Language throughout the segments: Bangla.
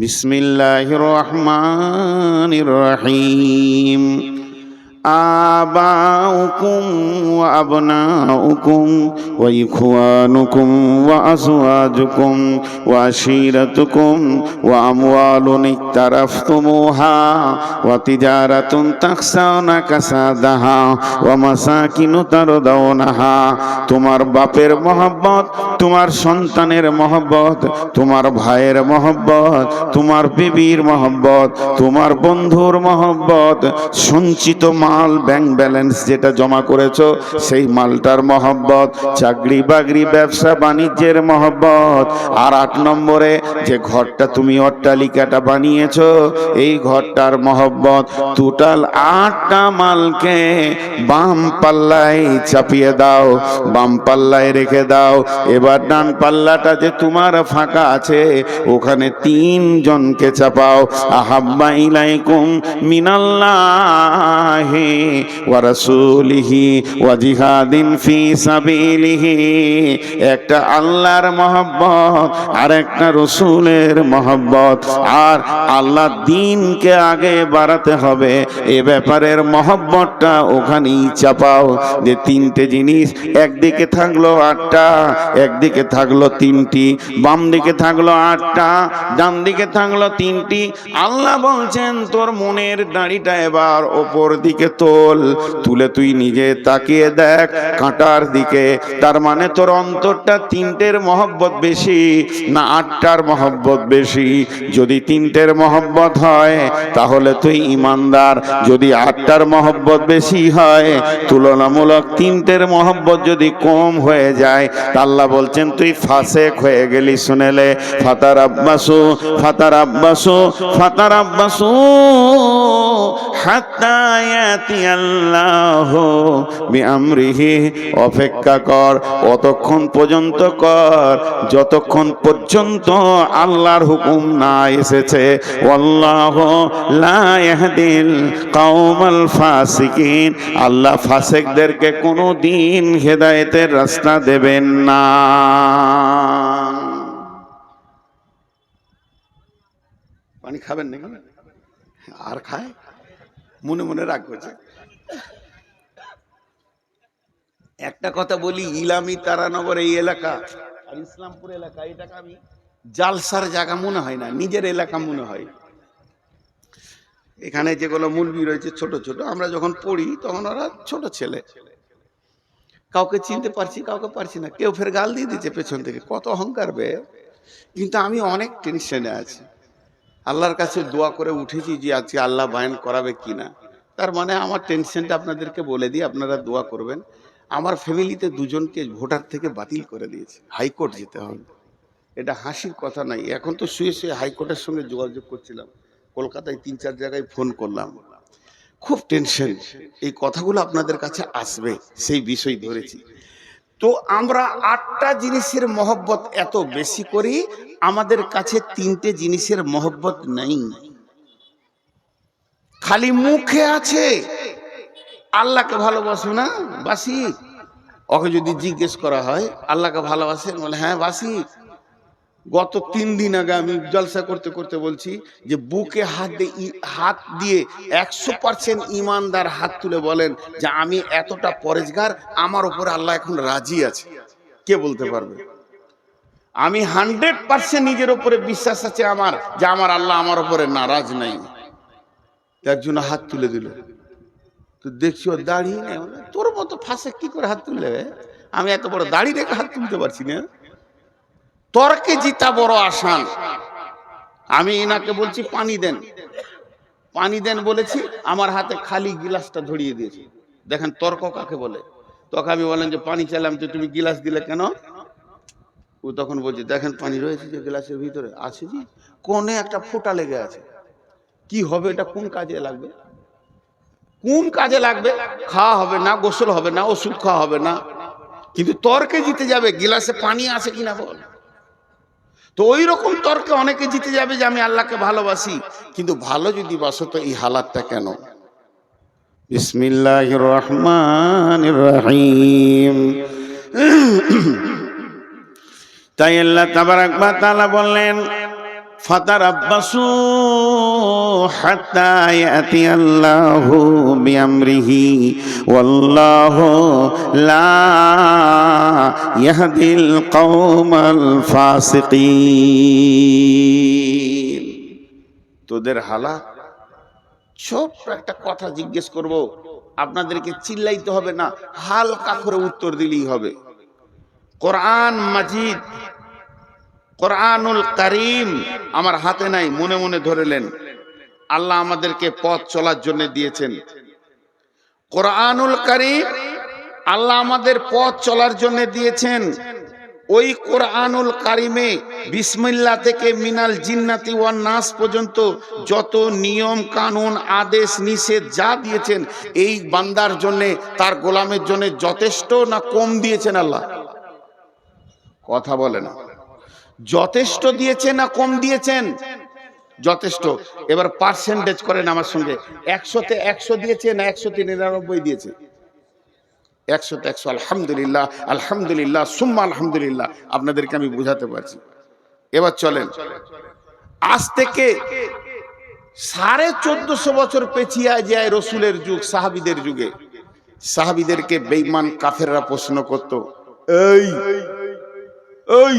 বিসমিল্লাহির রহমানির রহিম। আবাউকুম ওয়া আবনাউকুম ওয়া ইখওয়ানুকুম ওয়া আজওয়াজুকুম ওয়া আশীরাতুকুম ওয়া আমওয়ালুন ইকতারাফতুমুহা ওয়া তিজারাতুন তাখশাউনা কাসাদাহা ওয়া মাসাকিনু তারদাউনাহা। তোমার বাপের মহব্বত, তোমার সন্তানের মহব্বত, তোমার ভাইয়ের মহব্বত, তোমার বিবির মহব্বত, তোমার বন্ধুর মহব্বত, সঞ্চিত মাল ব্যাংক ব্যালেন্স যেটা জমা করেছো সেই মালটার মহব্বত, চাকরি বাকরি ব্যবসা বাণিজ্যের মহব্বত। আর ৮ নম্বরে যে ঘরটা তুমি অট্টালিকাটা বানিয়েছো এই ঘরটার মহব্বত। টোটাল ৮টা মালকে বাম পাল্লায় চাপিয়ে দাও, বাম পাল্লায় রেখে দাও। এবার ডান পাল্লাটা যে তোমার ফাঁকা আছে ওখানে ৩ জনকে চাপাও। আহাব্বা ইলাইকুম মিনাল্লাহি ওয়া রাসূলিহি ওয়া জিহাদিন ফি সাবিলিহি। একটা আল্লাহর মহব্বত আর একটা রসুলের মহব্বত। আর আল্লাহ দ্বীনকে আগে বাড়াতে হবে এ ব্যাপারের মহব্বতটা ওখানেই চাপাও। যে ৩টে জিনিস, একদিকে থাকলো ৮টা, একদিকে থাকলো ৩টি, বাম দিকে থাকলো ৮টা, ডান দিকে থাকলো ৩টি। আল্লাহ বলছেন তোর মনের দাড়িটা এবার ওপর দিকে তোল, তুলে তুই নিজে তাকিয়ে দেখ কাঁটার দিকে। তার মানে তোর অন্তরটা ৩টের মহব্বত বেশি না ৮টার মহব্বত বেশি? যদি ৩টের মহব্বত হয় তাহলে তুই ইমানদার। যদি ৮টার মহব্বত বেশি হয়, তুলনামূলক ৩টের মহব্বত যদি কম হয়ে যায়, আল্লাহ বলছেন তুই ফাসেক হয়ে গেলি। শুনেলে ফাতারাব্বাসু ফাতারাব্বাসু ফাতারাব্বাসু হাত্তা ইয়াতিয়াল্লাহু বিআমরিহি। অপেক্ষা কর, অতক্ষণ পর্যন্ত কর যতক্ষণ পর্যন্ত আল্লাহর হুকুম না এসেছে। ওয়াল্লাহু লা ইয়াহদিল কওমাল ফাসিকিন। আল্লাহ ফাসিকদেরকে কোনোদিন হেদায়েতের রাস্তা দেবেন না। পানি খাবেন নাকি? আর খায়? মনে মনে রাগ করছে। একটা কথা বলি, ইলামি তারানগর এই এলাকা আর ইসলামপুর এলাকা, এটাকে আমি জালসার জায়গা মনে হয় না, নিজের এলাকা মনে হয়। এখানে যেগুলো মুলবি রয়েছে ছোট ছোট, আমরা যখন পড়ি তখন ওরা ছোট ছেলে, কাউকে চিনতে পারছি কাউকে পারছি না। কেউ ফের গাল দিয়ে দিচ্ছে পেছন থেকে, কত অহংকার বে। কিন্তু আমি অনেক টেনশনে আছি, আল্লাহর কাছে দোয়া করে উঠেছি যে আজকে আল্লাহ বায়ান করাবে কিনা। তার মানে আমার টেনশনটা আপনাদেরকে বলে দিই, আপনারা দোয়া করবেন। আমার ফ্যামিলিতে 2জনকে ভোটার থেকে বাতিল করে দিয়েছে, হাইকোর্ট যেতে হবে। এটা হাসির কথা নাই। এখন তো শুয়ে শুয়ে হাইকোর্টের সঙ্গে যোগাযোগ করছিলাম, কলকাতায় 3-4 জায়গায় ফোন করলাম। খুব টেনশন। এই কথাগুলো আপনাদের কাছে আসবে সেই বিষয় ধরেছি। তো আমরা 8টা জিনিসের মহব্বত এত বেশি করি, আমাদের কাছে 3টে জিনিসের মহব্বত নেই। খালি মুখে আছে আল্লাহকে ভালোবাসো না বাসি। ওকে যদি জিজ্ঞেস করা হয় আল্লাহকে ভালোবাসেন, বলে হ্যাঁ বাসি। গত 3 দিন আগে আমি জলসা করতে করতে বলছি যে বুকে হাত দিয়ে 100% ইমানদার হাত তুলে বলেন যে আমি এতটা পরেজগার, আমার উপরে আল্লাহ এখন রাজি আছে। কে বলতে পারবে? আমি 100% নিজের উপরে বিশ্বাস আছে আমার, যে আমার আল্লাহ আমার উপরে নারাজ নাই। একজন হাত তুলে দিল, তো দেখছি ওর দাড়ি নেই। তোর মতো ফাঁসে কি করে হাত তুললে? আমি এত বড় দাড়ি রেখে হাত তুলতে পারছি না। তর্কে জিতা বড় আসান। আমি এনাকে বলছি পানি দেন, পানি দেন বলেছি, আমার হাতে খালি গিলাসটা ধরিয়ে দিয়েছি। দেখেন তর্ক কাকে বলে। তখন আমি বলেন যে পানি চাইলাম তো তুমি গিলাস দিলে কেন? ও তখন বলছে দেখেন পানি রয়েছে যে গ্লাসের ভিতরে আছে, জি কোণে একটা ফোঁটা লেগে আছে। কি হবে এটা? কোন কাজে লাগবে? কোন কাজে লাগবে? খাওয়া হবে না, গোসল হবে না, ওষুধ খাওয়া হবে না। কিন্তু তর্কে জিতে যাবে গিলাসে পানি আছে কিনা বল। তো ওই রকম তর্কে অনেকে জিতে যাবে যে আমি আল্লাহকে ভালোবাসি। কিন্তু ভালো যদি বাসো তো এই হালাতটা কেন? বিসমিল্লাহির রহমানির রহিম। তাই আল্লাহ তাবারাক ওয়া তাআলা বললেন ফাতারাব্বাসু হাত্তা ইয়াতিয়াল্লাহু বিআমরিহি ওয়াল্লাহু লা ইয়াহদিল কওমাল ফাসিকিন। তোদের হালাত, ছোট্ট একটা কথা জিজ্ঞেস করব, আপনাদেরকে চিল্লাইতে হবে না, হালকা করে উত্তর দিলেই হবে। কোরআন মাজিদ, কোরআনুল কারীম আমার হাতে নাই, মনে মনে ধরেলেন। আল্লাহ আমাদেরকে পথ চলার জন্য দিয়েছেন। কোরআনুল কারীম আল্লাহ আমাদের পথ চলার জন্য দিয়েছেন। ওই কোরআনুল কারীমে বিসমিল্লাহ থেকে মিনাল জিন্নাতি ওয়ান নাস পর্যন্ত যত নিয়ম কানুন আদেশ নিষেধ যা দিয়েছেন, এই বান্দার জন্য, তার গোলামের জন্য যথেষ্ট না কম দিয়েছেন? আল্লাহ কথা বলে না। যথেষ্ট দিয়েছেন না কম দিয়েছেন? যথেষ্ট। এবার পার্সেন্টেজ করেন আমার সঙ্গে, 100-তে 100 দিয়েছে না 100-তে 99 দিয়েছে? 100-তে 100। আলহামদুলিল্লাহ, আলহামদুলিল্লাহ, সুম্মা আলহামদুলিল্লাহ। আপনাদেরকে আমি বুঝাতে পারছি। এবার চলেন, আজ থেকে 1450 বছর পেছিয়ে যায় রসুলের যুগ, সাহাবীদের যুগে। সাহাবীদেরকে বেঈমান কাফেররা প্রশ্ন করত, এই ওই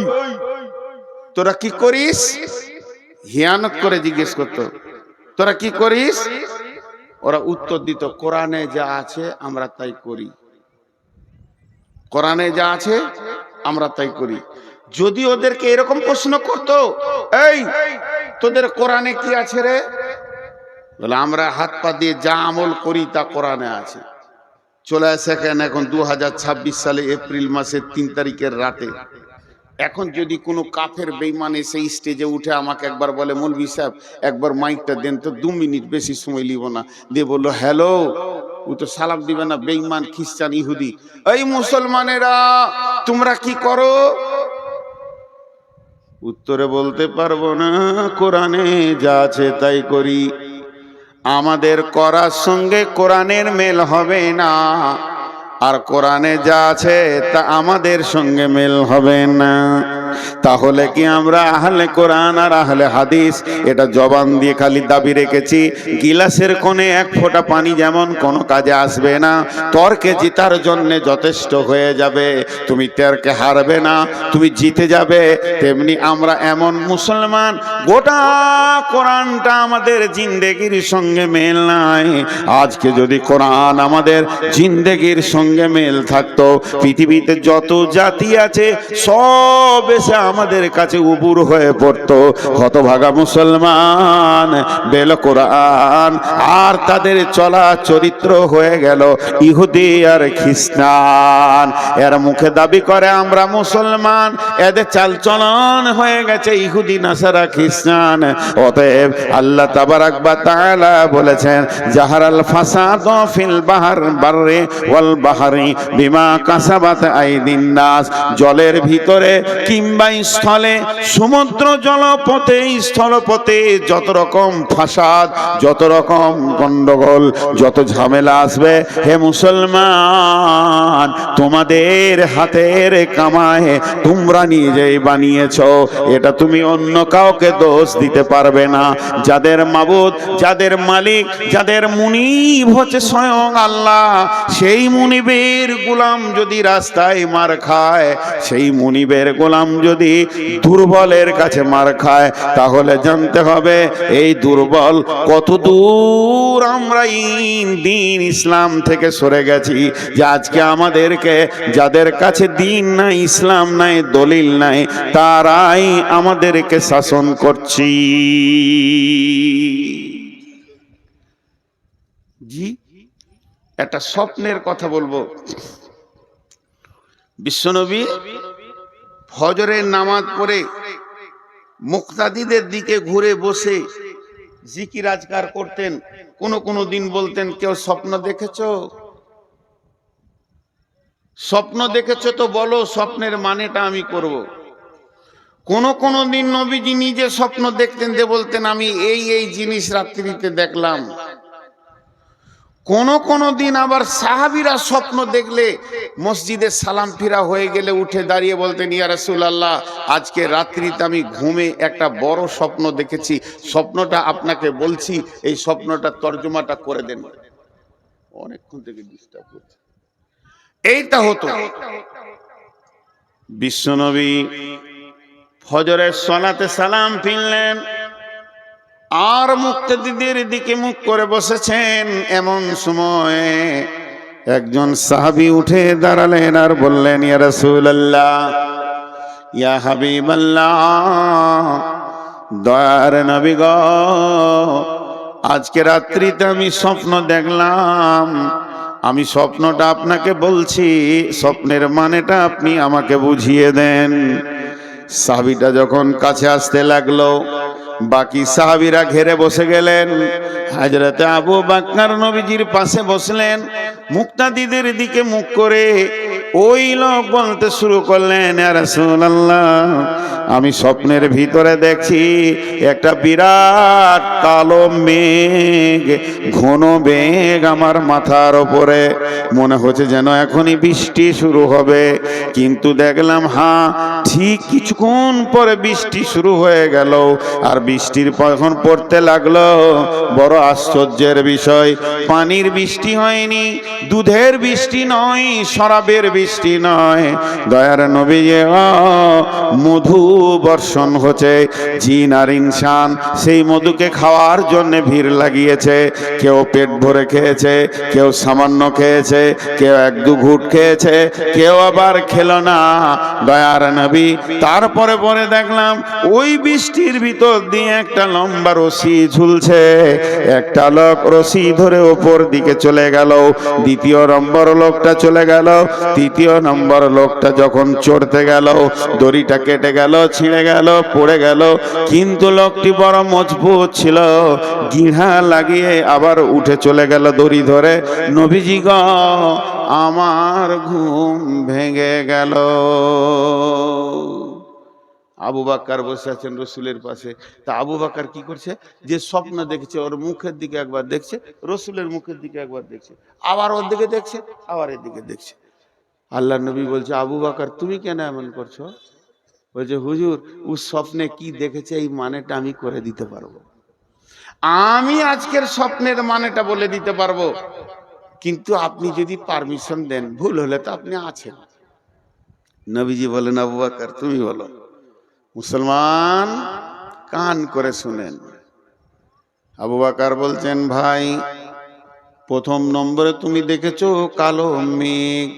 তোরা কি করিস? হিয়ানত করে জিজ্ঞেস করত, তোরা কি করিস? ওরা উত্তর দিত, কোরআনে যা আছে আমরা তাই করি। কোরআনে যা আছে আমরা তাই করি। যদি ওদেরকে এরকম প্রশ্ন করত, এই তোদের কোরআনে কি আছে রে? বলে আমরা হাত পা দিয়ে যা আমল করি তা কোরআনে আছে। চলে আসে কেন এখন 2026 সালে এপ্রিল মাসের 3 তারিখের রাতে। এখন যদি কোনো কাফের বেঈমান এসে স্টেজে উঠে আমাকে একবার বলে, মৌলভী সাহেব একবার মাইকটা দেন তো, 2 মিনিট, বেশি সময় লিব না, দিয়ে বললো হ্যালো, ও তো সালাম দিবে না, বেঈমান খ্রিস্টান ইহুদি। এই মুসলমানেরা তোমরা কি করো? উত্তরে বলতে পারবো না, কোরআনে যা আছে তাই করি। আমাদের করার সঙ্গে কোরআনের মেল হবে না, আর কোরআনে যা আছে তা আমাদের সঙ্গে মেল হবে না। তাহলে কি আমরা আহলে কোরআন আর আহলে হাদিস এটা জবান দিয়ে খালি দাবি রেখেছি? গিলাসের কোণে 1 ফোঁটা পানি যেমন কোনো কাজে আসবে না, তর্কে জিতার জন্য যথেষ্ট হয়ে যাবে, তুমি তর্কে হারবে না, তুমি জিতে যাবে। তেমনি আমরা এমন মুসলমান, গোটা কোরআনটা আমাদের জিন্দেগির সঙ্গে মেল নাই। আজকে যদি কোরআন আমাদের জিন্দেগির সঙ্গে মেল থাকতো, পৃথিবীতে যত জাতি আছে সব এসে আমাদের কাছে উবুর হয়ে পড়তো। হতভাগা মুসলমান বেল কোরআন, আর তাদের চলা চরিত্র হয়ে গেল ইহুদি আর খ্রিস্টান। এর মুখে দাবি করে আমরা মুসলমান, এদের চালচলন হয়ে গেছে ইহুদি নাসারা খ্রিস্টান। অতএব আল্লাহ তাবারাক ওয়া তাআলা বলেছেন, জাহারাল ফাসাদ ফিল বাররি ওয়াল বাহরি বিমা কাসাবাত আইদিন নাস। জলের ভিতরে কিংবা স্থলে, সমুদ্র জলপথে স্থলপথে যত রকম ফাসাদ, যত রকম গন্ডগোল, যত ঝামেলা আসবে, হে মুসলমান তোমাদের হাতের কামায় তোমরা নিজেই বানিয়েছো। এটা তুমি অন্য কাউকে দোষ দিতে পারবে না। যাদের মাবুদ, যাদের মালিক, যাদের মুনিব হচ্ছে স্বয়ং আল্লাহ, সেই মুনিবের গোলাম যদি রাস্তায় মার খায়, সেই মুনিবের গোলাম যদি দুর্বলের কাছে মার খায়, তাহলে জানতে হবে এই দুর্বল কত দূর আমরা দিন ইসলাম থেকে সরে গেছি। যে আজকে আমাদেরকে, যাদের কাছে দিন নাই, ইসলাম নাই, দলিল নাই, তারাই আমাদেরকে শাসন করছি। জি, একটা স্বপ্নের কথা বলবো। বিশ্বনবী ফজরের নামাজ পড়ে মুক্তাদিদের দিকে ঘুরে বসে জিকির আজকার করতেন। কোন দিন বলতেন, কেউ স্বপ্ন দেখেছো? স্বপ্ন দেখেছো তো বলো, স্বপ্নের মানেটা আমি করব। কোন দিন নবীজি নিজে স্বপ্ন দেখতেন, যে বলতেন আমি এই জিনিস রাত্রিতে দেখলাম। কোন দিন আবার সাহাবীরা স্বপ্ন দেখলে মসজিদে সালাম ফিরা হয়ে গেলে উঠে দাঁড়িয়ে বলতেন, ইয়া রাসূলুল্লাহ, আজকে রাত্রিতে আমি ঘুমে একটা বড় স্বপ্ন দেখেছি, স্বপ্নটা আপনাকে বলছি, এই স্বপ্নটা তর্জমাটা করে দেন। অনেকক্ষণ থেকে ডিস্টার্ব করছে। এইটা হতো। বিশ্বনবী ফজরের সালাতে সালাম ফিরলেন আর মুক্তাদিদের দিকে মুখ করে বসেছেন। এমন সময় একজন সাহাবী উঠে দাঁড়ালেন আর বললেন, ইয়া রাসূলুল্লাহ, ইয়া হাবিবাল্লাহ, দয়ার নবী গো, আজকে রাত্রিতে আমি স্বপ্ন দেখলাম, আমি স্বপ্নটা আপনাকে বলছি, স্বপ্নের মানেটা আপনি আমাকে বুঝিয়ে দেন। সাহাবীটা যখন কাছে আসতে লাগলো, বাকি সাহাবীরা ঘেরে বসে গেলেন। হযরতে আবু বকর নবীজির পাশে বসলেন, মুক্তাদিদের দিকে মুখ করে ওই লোক বলতে শুরু করলেন, ইয়া রাসূলুল্লাহ, আমি স্বপ্নের ভিতরে দেখছি একটা বিরাট কালো মেঘ, ঘন মেঘ আমার মাথার উপরে, মনে হচ্ছে যেন এখনই বৃষ্টি শুরু হবে। কিন্তু দেখলাম ঠিক কিছুক্ষণ পরে বৃষ্টি শুরু হয়ে গেল। আর বৃষ্টির যখন পড়তে লাগলো, বড় আশ্চর্যের বিষয়, পানির বৃষ্টি হয়নি, দুধের বৃষ্টি নয়, শরাবের বৃষ্টি নয়, দয়ার নবী, মধু বর্ষণ হচ্ছে। জিন আর ইনসান সেই মধুকে খাওয়ার জন্য ভিড় লাগিয়েছে। কেউ পেট ভরে খেয়েছে, কেউ সামান্য খেয়েছে, কেউ এক দু ঘুট খেয়েছে, কেউ আবার খেলো না, দয়ার নবী। তারপরে পরে দেখলাম ওই বৃষ্টির ভিতর দিয়ে একটা লম্বা রশি ঝুলছে। একটা লোক রশি ধরে ওপর দিকে চলে গেল, দ্বিতীয় নম্বর লোকটা চলে গেল, তৃতীয় নম্বর লোকটা যখন চড়তে গেল, দড়িটা কেটে গেল, ছিঁড়ে গেল, পড়ে গেল। কিন্তু লোকটি বড় মজবুত ছিল, গিঁড়া লাগিয়ে আবার উঠে চলে গেল দড়ি ধরে। নবীজি গো, আমার ঘুম ভেঙে গেল। আবু বকর বসে আছেন রসুলের পাশে। তা আবু বকর কি করছে, যে স্বপ্ন দেখেছে ওর মুখের দিকে একবার দেখছে, রসুলের মুখের দিকে একবার দেখছে, আবার ওর দিকে দেখছে, আবার এর দিকে দেখছে। আল্লাহ নবী বলছে, আবু বকর তুমি কেন এমন করছো? বলছে, হুজুর, ও স্বপ্নে কি দেখেছে এই মানেটা আমি করে দিতে পারবো। আমি আজকের স্বপ্নের মানেটা বলে দিতে পারবো, কিন্তু আপনি যদি পারমিশন দেন, ভুল হলে তো আপনি আছেন। নবীজি বলেন, আবু বকর তুমি বলো। মুসলমান কান করে শুনেন। আবু বকর বলছেন, ভাই, প্রথম নম্বরে তুমি দেখেছো কালো মেঘ,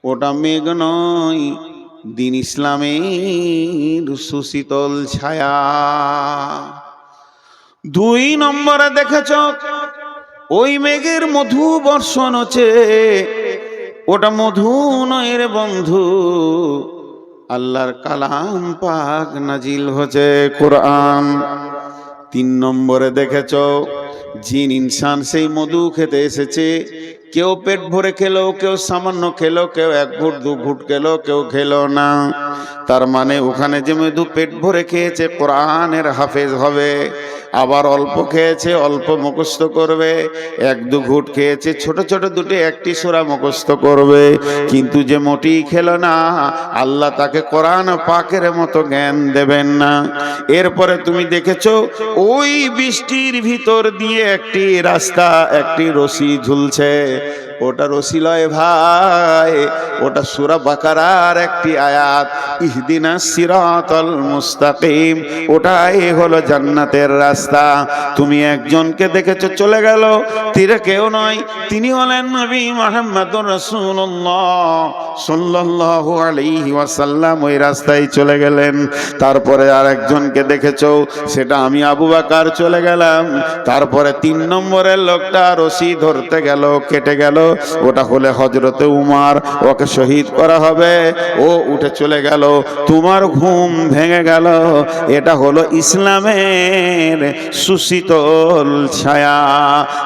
ওটা মেঘ নয়, দিন ইসলামের সুশীতল ছায়া। দুই নম্বরে দেখেছো ওই মেঘের মধু বর্ষণ হচ্ছে, ওটা মধু নয় রে বন্ধু, আল্লাহর কালাম পাক নাজিল হচ্ছে, কোরআন। তিন নম্বরে দেখেছো জিন ইনসান সেই মধু খেতে এসেছে, কেউ পেট ভরে খেলো, কেউ সামান্য খেলো, কেউ এক ঘুট দু ঘুট খেলো, কেউ খেলো না। তার মানে ওখানে যে মধু পেট ভরে খেয়েছে কোরআনের হাফেজ হবে, আবার অল্প খেয়েছে অল্প মুখস্থ করবে, এক দু ঘুট খেয়েছে ছোট ছোট দুটি একটি সূরা মুখস্থ করবে। কিন্তু যে মোটেই খেলো না, আল্লাহ তাকে কোরআন পাকের মতো জ্ঞান দেবেন না। এরপরে তুমি দেখেছো ওই বৃষ্টির ভিতর দিয়ে একটি রাস্তা, একটি রশি ঝুলছে, ওটা রশি লয় ভাই, ওটা সূরা বাকারার একটি আয়াত, ইহদিনাস সিরাতাল মুস্তাকিম, ওটাই হলো জান্নাতের রাস্তা। তুমি একজনকে দেখেছো চলে গেল, তীরে কেউ নয়, তিনি হলেন নবী মুহাম্মদুর রাসূলুল্লাহ সাল্লাল্লাহু আলাইহি ওয়াসাল্লাম, ওই রাস্তায় চলে গেলেন। তারপরে আর একজনকে দেখেছো, সেটা আমি আবু বকর চলে গেলাম। তারপরে তিন নম্বরের লোকটা রশি ধরতে গেল, কেটে গেল, ওটা হলে হযরতে উমর, ওকে শহীদ করা হবে, ও উঠে চলে গেল, তোমার ঘুম ভেঙে গেল। এটা হলো ইসলামের সুশীতল ছায়া।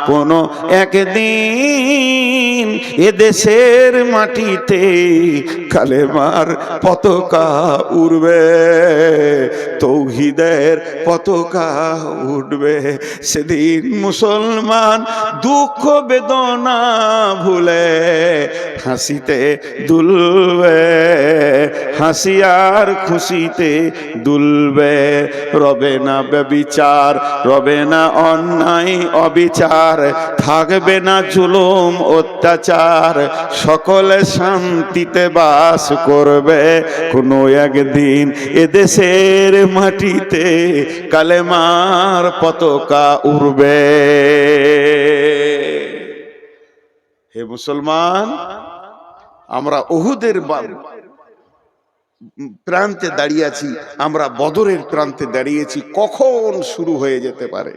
কোনো একদিন এদেশের মাটিতে কালেমার পতাকা উড়বে, তৌহিদের পতাকা উঠবে। সেদিন মুসলমান দুঃখ বেদনা ভুলে হাসিতে দুলবে, হাসি আর খুশিতে দুলবে। রবে না ব্যভিচার, রবে না অন্যায় অবিচার, থাকবে না জুলুম অত্যাচার, সকলে শান্তিতে বাস করবে। কোনো একদিন এদেশের মাটিতে কালেমার পতাকা উড়বে। হে মুসলমান, আমরা উহুদের প্রান্তে দাঁড়িয়ে আছি, আমরা বদরের প্রান্তে দাঁড়িয়েছি। কখন শুরু হয়ে যেতে পারে?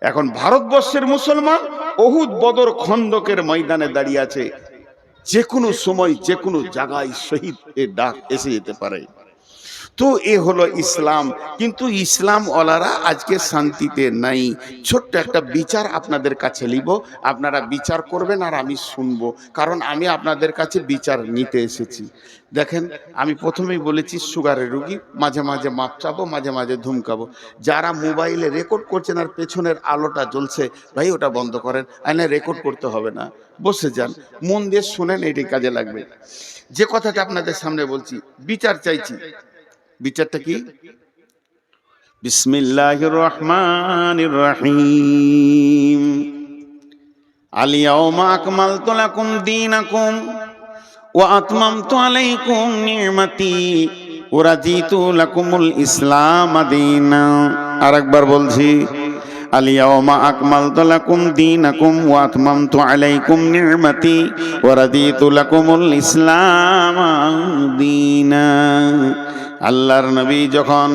এখন ভারতবর্ষের মুসলমান উহুদ বদর খন্দকের ময়দানে দাঁড়িয়ে আছে। যে কোনো সময় যে কোনো জায়গায় শহীদের ডাক এসে যেতে পারে। তো এ হলো ইসলাম। কিন্তু ইসলাম ওয়ালারা আজকে শান্তিতে নাই। ছোট্ট একটা বিচার আপনাদের কাছে নিব, আপনারা বিচার করবেন আর আমি শুনবো, কারণ আমি আপনাদের কাছে বিচার নিতে এসেছি। দেখেন, আমি প্রথমেই বলেছি সুগারের রুগী, মাঝে মাঝে মাপ চাবো, মাঝে মাঝে ধুমকাবো। যারা মোবাইলে রেকর্ড করছেন আর পেছনের আলোটা জ্বলছে, ভাই ওটা বন্ধ করেন, আইনে রেকর্ড করতে হবে না, বসে যান, মন দিয়ে শোনেন, এটি কাজে লাগবে। যে কথাটা আপনাদের সামনে বলছি, বিচার চাইছি। বিচারটা কি? বিসমিল্লাহির রহমানির রহিম। আল ইয়াউমা আকমালতু লাকুম দীনাকুম ওয়া আতমামতু আলাইকুম নি'মাতি ওয়া রাদিতু লাকুমুল ইসলাম দীনা। আরেকবার বলছি, আল ইয়াউমা আকমালতু লাকুম দীনাকুম ওয়া আতমামতু আলাইকুম নি'মাতি ওয়া রাদিতু লাকুমুল ইসলাম দীনা। আল্লাহর নবী যখন,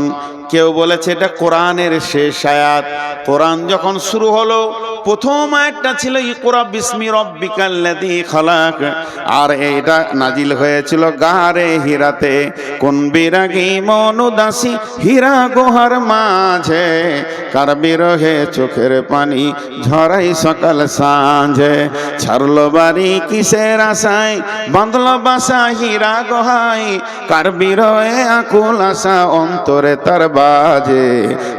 কেউ বলেছে এটা কোরআনের শেষ আয়াত, কোরআন যখন শুরু হলো প্রথম আয়াতটা ছিল ইকরা বিসমি রাব্বিকাল্লাযী খালাক, আর এটা নাজিল হয়েছিল গারে হীরাতে। কোন বিরাগী মনুদাসী হীরা গুহার মাঝে, কার বিরহে চোখের পানি ঝরাই সকাল সাঁঝে। ছাড়লো বাড়ি কিসের আশায়, বাঁধলো বাসা হীরা গুহায়, কার বিরহে আকুল আশা অন্তরে তার বাজে।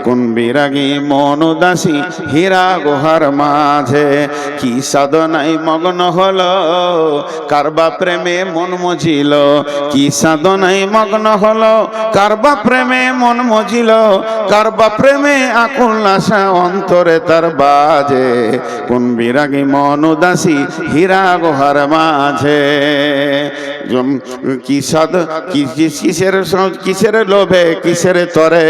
কোন বিরাগী মনুদাসী হীরা গুহার মাঝে, কি সাধনায় মগ্ন হলো, কারবা প্রেমে মন মজিল, কি সাধনায় মগ্ন হলো, কারবা প্রেমে মন মজিল, কারবা প্রেমে আকুল আশা অন্তরে তার বাজে। কোন বিরাগী মনুদাসী হীরা গুহার মাঝে। কি সাধ কিসের লোভে কিসের তরে,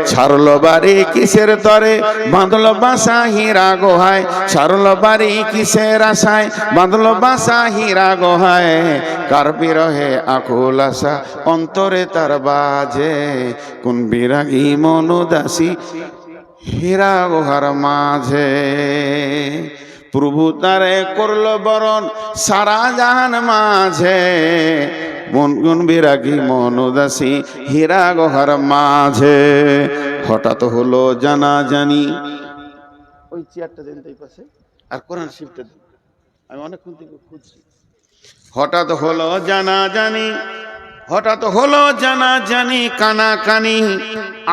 ছাড়লো বাড়ি কিসের তরে, বাঁধলো বাসা হীরা গুহায়, ছাড়লো বাড়ি কিসের আশায়, বাঁধলো বাসা হীরা গুহায়, কার বিরহে আকুল আশা অন্তরে তার বাজে। কোন বিরাগী মনুদাসী হীরা গুহার মাঝে। প্রভু তারে করলো বরণ সারা জাহান মাঝে, কোন বিরাগী মনুদাসী হীরা গুহার মাঝে। হঠাৎ হলো জানাজানি, ওই চেয়ারটা দেন তাই পাশে, আর কোরআন শরীফটা দেন, আমি অনেকক্ষণ থেকে খুঁজছি। হঠাৎ হলো জানাজানি, হঠাৎ হলো জানাজানি, কানাকানি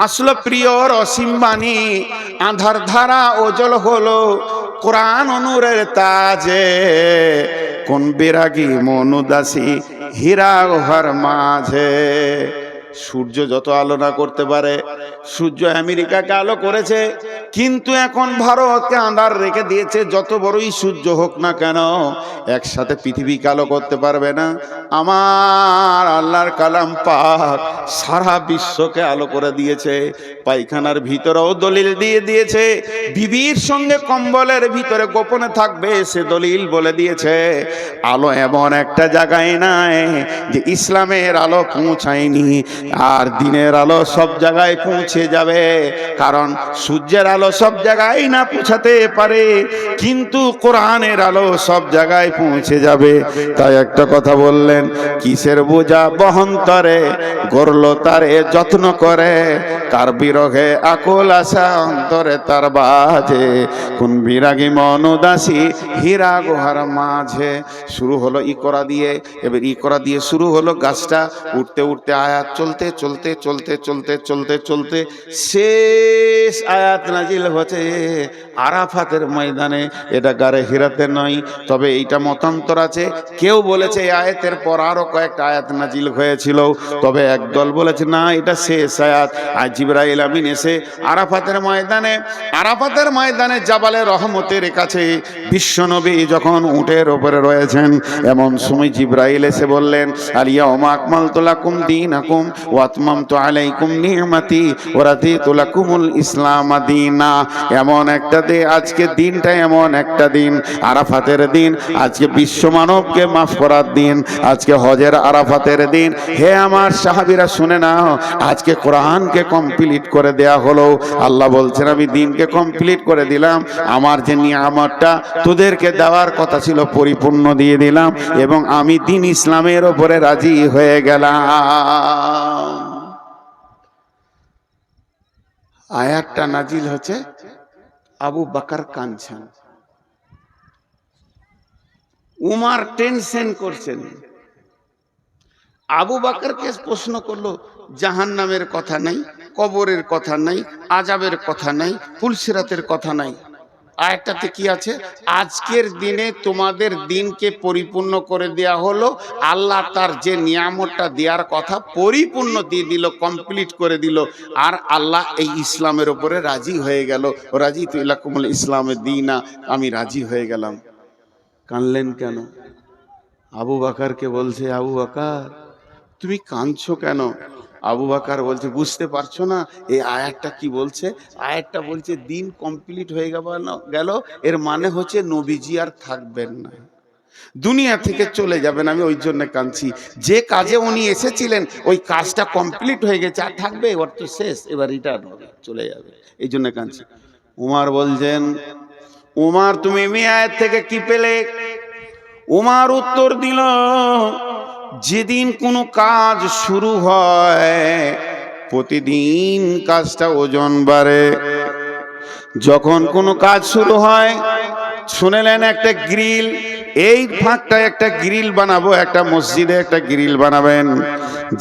আসলো প্রিয়র অসীম বাণী, আধার ধারা ওজল হলো কোরআন নূরের তাজে। কোন বিরাগী মনুদাসী হীরা গুহার মাঝে। সূর্য যত আলো না করতে পারে, সূর্য আমেরিকাকে আলো করেছে, কিন্তু এখন ভারতকে আঁধার রেখে দিয়েছে। যত বড়ই সূর্য হোক না কেন, একসাথে পৃথিবীকে আলো করতে পারবে না। আমার আল্লাহর কালাম পাক সারা বিশ্বকে আলো করে দিয়েছে। পায়খানার ভিতরেও দলিল দিয়ে দিয়েছে, বিবির সঙ্গে কম্বলের ভিতরে গোপনে থাকবে সে দলিল বলে দিয়েছে। আলো এমন একটা জায়গায় নাই যে ইসলামের আলো পৌঁছায়নি, আর দিনের আলো সব জায়গায় পৌঁছে পৌঁছে যাবে। কারণ সূর্যের আলো সব জায়গায় না পৌঁছাতে পারে, কিন্তু কোরআনের আলো সব জায়গায় পৌঁছে যাবে। তাই একটা কথা বললেন, কিসের বোঝা বহন্তরে গড়ল তারে যত্ন করে, কার বিরহে আকুল আশা অন্তরে তার বাজে, কোন বিরাগী মন উদাসী হীরা গুহার মাঝে। শুরু হলো ইকরা দিয়ে, এবার ইকরা দিয়ে শুরু হলো গাছটা উঠতে উঠতে আয়াত চলতে চলতে চলতে চলতে চলতে চলতে শেষ আয়াত নাজিল হচ্ছে আরাফাতের ময়দানে। এটা গারে হিরাতে নয়, তবে এইটা মতান্তর আছে। কেউ বলেছে এই আয়াতের পর আরো কয়েকটা আয়াত নাজিল হয়েছিল, তবে একদল বলেছে না এটা শেষ আয়াত। আর জিবরাইল আমিন এসে আরাফাতের ময়দানে জাবালে রহমতের কাছে বিশ্বনবী যখন উটের উপরে রয়েছেন, এমন সময় জিবরাইল এসে বললেন, আলিয়াউমা আকমালতু লাকুম দীনাকুম ওয়া আতমামতু আলাইকুম নি'মাতি ওয়া রাদিতু লাকুমুল ইসলাম দীনা। এমন একটা দিন, আজকে দিনটা এমন একটা দিন, আরাফাতের দিন, আজকে বিশ্ব মানবকে মাফ করার দিন, আজকে হজের আরাফাতের দিন। হে আমার সাহাবীরা শুনে নাও, আজকে কোরআনকে কমপ্লিট করে দেয়া হলো। আল্লাহ বলছেন আমি দিনকে কমপ্লিট করে দিলাম, আমার যে নিয়ামতটা তোদেরকে দেওয়ার কথা ছিল পরিপূর্ণ দিয়ে দিলাম, এবং আমি দিন ইসলামের ওপরে রাজি হয়ে গেলাম। আয়াতটা নাজিল হচ্ছে, আবু বকর কাঁদছেন, উমর টেনশন করছেন। আবু বকরকে প্রশ্ন করলো, জাহান্নামের কথা নাই, কবরের কথা নাই, আযাবের কথা নাই, পুলসিরাতের কথা নাই। আয়াতটাতে কি আছে? আজকের দিনে তোমাদের দিনকে পরিপূর্ণ করে দেয়া হলো। আল্লাহ তার যে নিয়ামতটা দেওয়ার কথা পরিপূর্ণ দিয়ে দিল, কমপ্লিট করে দিল। আর আল্লাহ এই ইসলামের উপরে রাজি হয়ে গেল। রাজিতু লাকুমুল ইসলামে দীনা, আমি রাজি হয়ে গেলাম। কানলেন কেন? আবু বকরকে বলছে, আবু বকর তুমি কাঁদছো কেন? আবু বকর বলছে, বুঝতে পারছো না এই আয়াতটা কি বলছে? আয়াতটা বলছে দিন কমপ্লিট হয়ে গেল, এর মানে হচ্ছে নবীজি আর থাকবেন না, দুনিয়া থেকে চলে যাবেন। আমি ওই জন্য কাঁদছি, যে কাজে উনি এসেছিলেন ওই কাজটা কমপ্লিট হয়ে গেছে, আর থাকবে? ওর তো শেষ, এবার রিটার্ন হবে, চলে যাবে, এই জন্য কাঁদছি। উমর বলছেন, উমর তুমি এই আয়াত থেকে কি পেলে? উমর উত্তর দিল, যেদিন কোনো কাজ শুরু হয় প্রতিদিন কাজটা ওজন বাড়ে। যখন কোনো কাজ শুরু হয়, শুনেলেন একটা গ্রিল, এই ফাঁকটা একটা গ্রিল বানাবো, একটা মসজিদে একটা গ্রিল বানাবেন।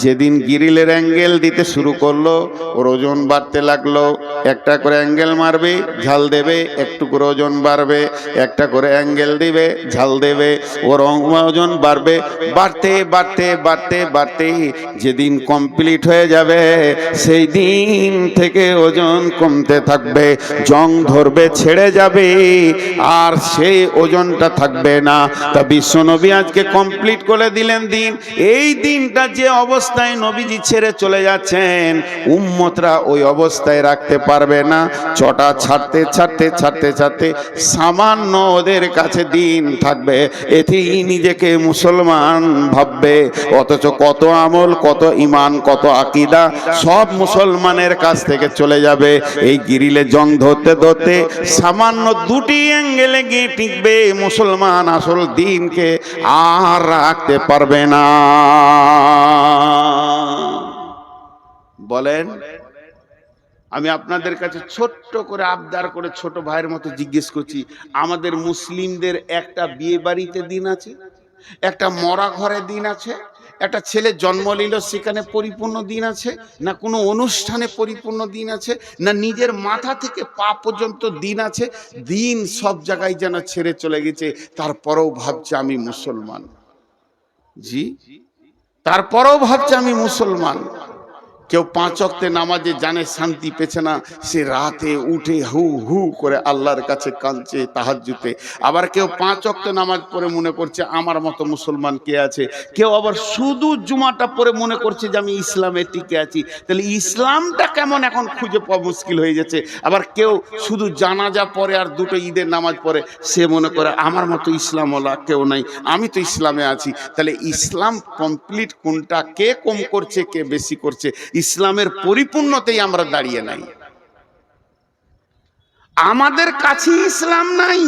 যেদিন গ্রিলের অ্যাঙ্গেল দিতে শুরু করলো, ওর ওজন বাড়তে লাগলো। একটা করে অ্যাঙ্গেল মারবে, ঝাল দেবে, একটু করে ওজন বাড়বে, একটা করে অ্যাঙ্গেল দিবে, ঝাল দেবে, ওর ওজন বাড়বে। বাড়তে বাড়তে বাড়তে বাড়তে যেদিন কমপ্লিট হয়ে যাবে, সেই দিন থেকে ওজন কমতে থাকবে, জং ধরবে, ছেড়ে যাবে, আর সেই ওজনটা থাকবে না। তা বিশ্বনবী আজকে কমপ্লিট করে দিলেন দিন। এই দিনটা যে অবস্থায় নবীজি ছেড়ে চলে যাচ্ছেন, উম্মতরা ওই অবস্থায় রাখতে পারবে না। চটা ছাড়তে ছাড়তে ছাড়তে ছাড়তে সামান্য ওদের কাছে দিন থাকবে, এতেই নিজেকে মুসলমান ভাববে। অথচ কত আমল, কত ইমান, কত আকীদা সব মুসলমানের কাছ থেকে চলে যাবে। এই গ্রিলে জং ধরতে ধরতে সামান্য দুটি অ্যাঙ্গেলে গিয়ে টিকবে, মুসলমান আসল দিনকে আর রাখতে পারবে না। বলেন, আমি আপনাদের কাছে ছোট্ট করে আবদার করে ছোট ভাইয়ের মতো জিজ্ঞেস করছি, আমাদের মুসলিমদের একটা বিয়ে বাড়িতে দিন আছে, একটা মরা ঘরে দিন আছে, একটা ছেলে জন্ম নিল সেখানে পরিপূর্ণ দিন আছে, না কোনো অনুষ্ঠানে পরিপূর্ণ দিন আছে, না নিজের মাথা থেকে পা পর্যন্ত দিন আছে? দিন সব জায়গায় যেন ছেড়ে চলে গেছে, তারপরেও ভাবছে আমি মুসলমান। জি, তারপরেও ভাবছে আমি মুসলমান। কেউ 5 ওয়াক্তে নামাজে জানে শান্তি পেছে না, সে রাতে উঠে হু হু করে আল্লাহর কাছে কাঁদছে তাহাজ্জুদে। আবার কেউ 5 ওয়াক্ত নামাজ পড়ে মনে করছে আমার মতো মুসলমান কে আছে। কেউ আবার শুধু জুমাটা পড়ে মনে করছে যে আমি ইসলামে টিকে আছি। তাহলে ইসলামটা কেমন এখন খুঁজে পাওয়া মুশকিল হয়ে যাচ্ছে। আবার কেউ শুধু জানাজা পড়ে আর 2টো ঈদের নামাজ পড়ে, সে মনে করে আমার মতো ইসলামওয়ালা কেউ নাই, আমি তো ইসলামে আছি। তাহলে ইসলাম কমপ্লিট কোনটা, কে কম করছে কে বেশি করছে? ইসলামের পরিপূর্ণতেই আমরা দাঁড়িয়ে নাই। আমাদের কাছে ইসলাম নাই।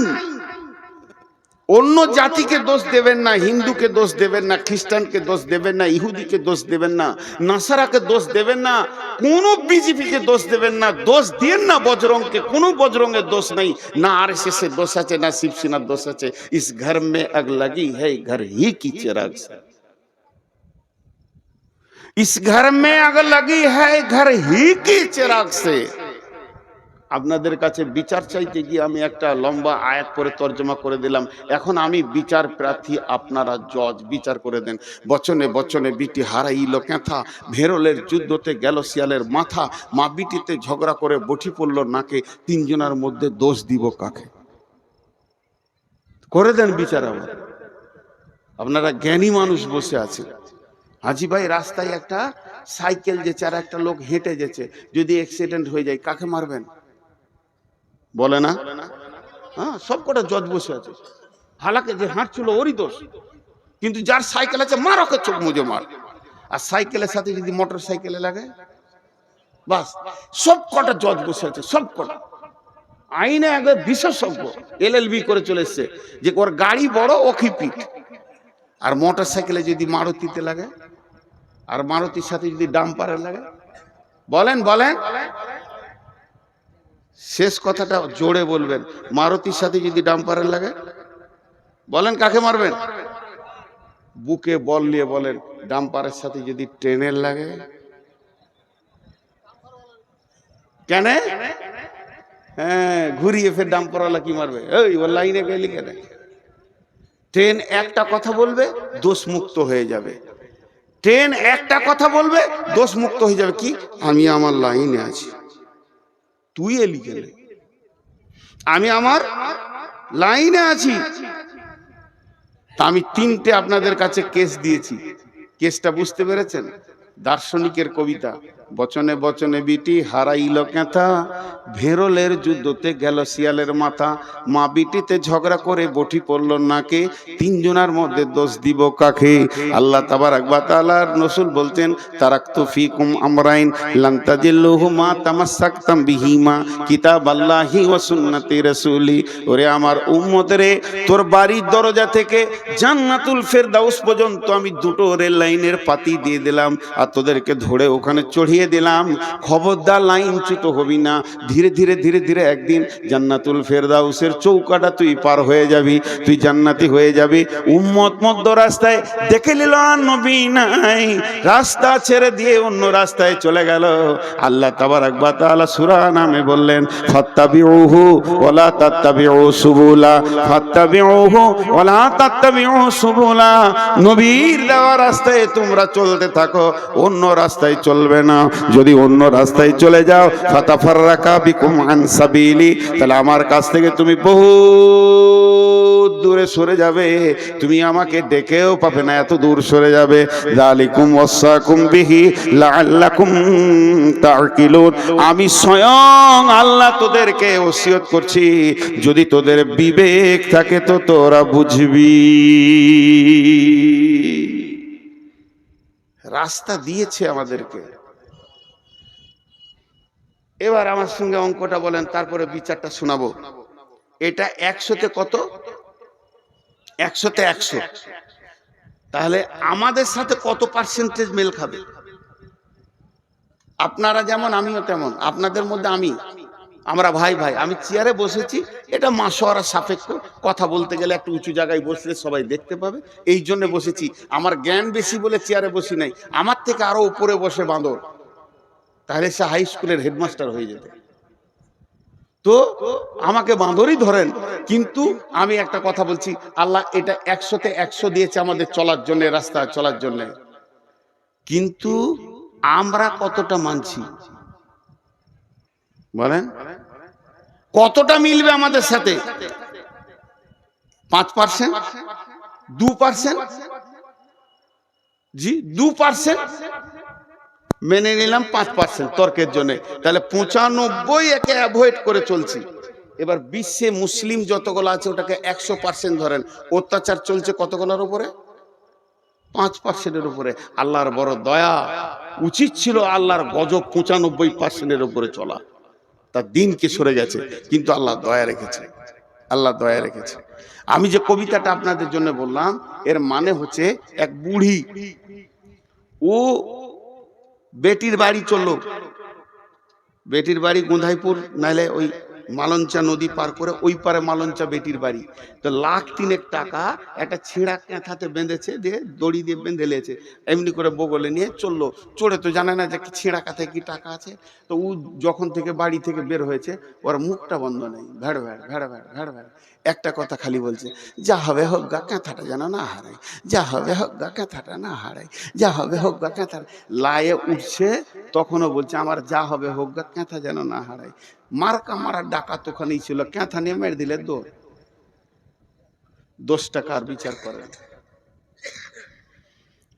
অন্য জাতিকে দোষ দেবেন না, হিন্দুকে দোষ দেবেন না, খ্রিস্টানকে দোষ দেবেন না, ইহুদিকে দোষ দেবেন না, নাসারাকে দোষ দেবেন না, কোন বিজেপিকে দোষ দেবেন না, দোষ দিয়েন না বজরংকে, কোনো বজরংয়ের দোষ নাই, না আরএসএস এর দোষ আছে, না শিবসেনার দোষ আছে। ইস ঘর মে আগ লাগি হ্যায় ঘর হি কি চিরাগ সে, ইস ঘর মে আগ লাগি হ্যায় ঘর হি কি চিরাগ সে। আপনাদের কাছে বিচার চাইতে গিয়ে আমি একটা লম্বা আয়াত করে তর্জমা করে দিলাম। এখন আমি বিচার প্রার্থী, আপনারা জজ, বিচার করে দেন। বচনে বচনে বিটি হারাইল ক্যাথা, ভেরলের যুদ্ধতে গেল শিয়ালের মাথা, মা বিটিতে ঝগড়া করে বটি পড়ল নাকে, তিনজনের মধ্যে দোষ দিব কাকে? করে দেন বিচার। আপনারা জ্ঞানী মানুষ বসে আছেন। হাজি ভাই, রাস্তায় একটা সাইকেল যেছে আর একটা লোক হেঁটে যেছে, যদি অ্যাক্সিডেন্ট হয়ে যায় কাকে মারবেন? বলে না? হ্যাঁ, সব কটা জজ বসে আছে। হালাকে যে হাঁটছিল ওরই দোষ, কিন্তু যার সাইকেল আছে মার, ওকে চোখ মুজে মার। আর সাইকেলের সাথে যদি মোটর সাইকেলে লাগে, বাস সব কটা জজ বসে আছে, সব কটা আইনে একবার বিশেষজ্ঞ, LLB করে চলে এসছে যে ওর গাড়ি বড়, ওকে পিট। আর মোটর সাইকেলে যদি মারুতিতে লাগে, আর মারুতির সাথে যদি ডাম্পারে লাগে, বলেন বলেন, শেষ কথাটা জোরে বলবেন, মারুতির সাথে যদি ডাম্পারের লাগে, বলেন কাকে মারবেন? বুকে বল নিয়ে বলেন, ডাম্পারের সাথে যদি ট্রেনের লাগে, কেন? হ্যাঁ, ঘুরিয়ে ফের ডাম্পারওয়ালা কি মারবে? ওই ওর লাইনে গেলি কেন? ট্রেন একটা কথা বলবে, দোষ মুক্ত হয়ে যাবে। ট্রেন একটা কথা বলবে, দোষ মুক্ত হয়ে যাবে। কি? আমি আমার লাইনে আছি। তুই এলি কেন? আমি আমার লাইনে আছি। তা আমি তিনটে আপনাদের কাছে কেস দিয়েছি। কেসটা বুঝতে পেরেছেন? দার্শনিকের কবিতা, বচনে বচনে বিটি হারাইল ক্যাথা, ভেরলের যুদ্ধতে গেল শিয়ালের মাথা, মা বিটিতে ঝগড়া করে বটি পড়ল নাকে, তিনজনের মধ্যে দোষ দিব কাকে? আল্লাহ তাবারাক ওয়া তাআলার রাসূল বলতেন, তারাকতু ফিকুম আমরাইন লান তাজিল্লুহু মা তামাসসাকতাম বিহিমা কিতাবাল্লাহি ওয়া সুন্নতি রাসূলি। ওরে আমার উম্মত রে, তোর বাড়ির দরজা থেকে জান্নাতুল ফেরদাউস পর্যন্ত আমি দুটো রেল লাইনের পাতি দিয়ে দিলাম, আর তোদেরকে ধরে ওখানে চড়িয়ে দিলাম। খবরদার লাইনচ্যুত হবি না। ধীরে ধীরে ধীরে ধীরে একদিন জান্নাতুল ফেরদাউসের চৌকাটা তুই পার হয়ে যাবি, তুই জান্নাতি হয়ে যাবি। উম্মত মধ্য রাস্তায় দেখে নিল আর নবী নাই, রাস্তা ছেড়ে দিয়ে অন্য রাস্তায় চলে গেল। আল্লাহ তাবারাক ওয়া তাআলা সূরা নামে বললেন, ফাত্তাবিউহু ওয়ালা তাত্তাবিউ সুবুলা, ফাত্তাবিউহু ওয়ালা তাত্তাবিউ সুবুলা। নবীর দেওয়া রাস্তায় তোমরা চলতে থাকো, অন্য রাস্তায় চলবে না। যদি অন্য রাস্তায় চলে যাও, ফাতাফাররাকা বিকুম আন সাবিলি, তাহলে আমার কাছ থেকে তুমি বহু দূরে সরে যাবে, তুমি আমাকে ডেকেও পাবে না, এত দূর সরে যাবে। যালিকুম ওয়াসাকুম বিহি লাআল্লাকুম তাকিলুন। আমি স্বয়ং আল্লাহ তোদেরকে ওসিয়ত করছি, যদি তোদের বিবেক থাকে তো তোরা বুঝবি। রাস্তা দিয়েছে আমাদেরকে। এবার আমার সঙ্গে অঙ্কটা বলেন, তারপরে বিচারটা শোনাবো। এটা 100তে কত? 100তে 100। তাহলে আমাদের সাথে কত পার্সেন্টেজ মেল খাবে? আপনারা যেমন আমিও তেমন। আপনাদের মধ্যে আমরা ভাই ভাই। আমি চেয়ারে বসেছি, এটা মাশওয়ারা সাপেক্ষ। কথা বলতে গেলে একটু উঁচু জায়গায় বসলে সবাই দেখতে পাবে, এই জন্য বসেছি। আমার জ্ঞান বেশি বলে চেয়ারে বসি নাই, আমার থেকে আরো উপরে বসে বাঁদর, তাহলে সে হাই স্কুলের হেডমাস্টার হয়ে যেত। তো আমাকে বাঁদরই ধরেন, কিন্তু আমি একটা কথা বলছি, আল্লাহ এটা 100তে 100 দিয়েছে আমাদের চলার জন্য, রাস্তায় চলার জন্য। কিন্তু আমরা কতটা মানছি বলেন? কতটা মিলবে আমাদের সাথে? 5%, 2%? জি 2% মেনে নিলাম, 5% তর্কের জন্য। তাহলে 95 একে অ্যাভয়েড করে চলছি। এবার বিশ্বে মুসলিম যতগুলো আছে ওটাকে 100% ধরেন, অত্যাচার চলছে কতগুলোর উপরে? 5%-এর উপরে। আল্লাহর বড় দয়া, উচিত ছিল আল্লাহর গজব 95%-এর উপরে চলা, তার দিনকে সরে গেছে, কিন্তু আল্লাহ দয়া রেখেছে, আল্লাহ দয়া রেখেছে। আমি যে কবিতাটা আপনাদের জন্য বললাম, এর মানে হচ্ছে এক বুড়ি, ও বেটির বাড়ি চললো, বেটির বাড়ি গোঁধাইপুর, নাইলে ওই মালঞ্চা নদী পার করে ওই পারে মালঞ্চা বেটির বাড়ি। তো 1,03,000 টাকা একটা ছেঁড়া কাঁথাতে বেঁধেছে, দিয়ে দড়ি দিয়ে বেঁধে লেছে, এমনি করে বগলে নিয়ে চললো। চড়ে তো জানে না যে ছেঁড়া কাঁথায় কি টাকা আছে। তো ও যখন থেকে বাড়ি থেকে বের হয়েছে, ওর মুখটা বন্ধ নেই, ভেড় ভেড় ভেড় ভেড় ভেড় ভেড় একটা কথা খালি বলছে, যা হবে হোক গা, কাঁথাটা যেন না হারাই, যা হবে হোক গা, কাঁথাটা না হারাই, যা হবে হোক গা, কাঁথা। লায়ে উঠছে, তখনও বলছে আমার যা হবে হোক গা, কাঁথা যেন না হারাই। মার্কা মারার ডাকাত ওখানেই ছিল, কাঁথা নিয়ে মেরে দিলে দোষ টাকার বিচার করেন।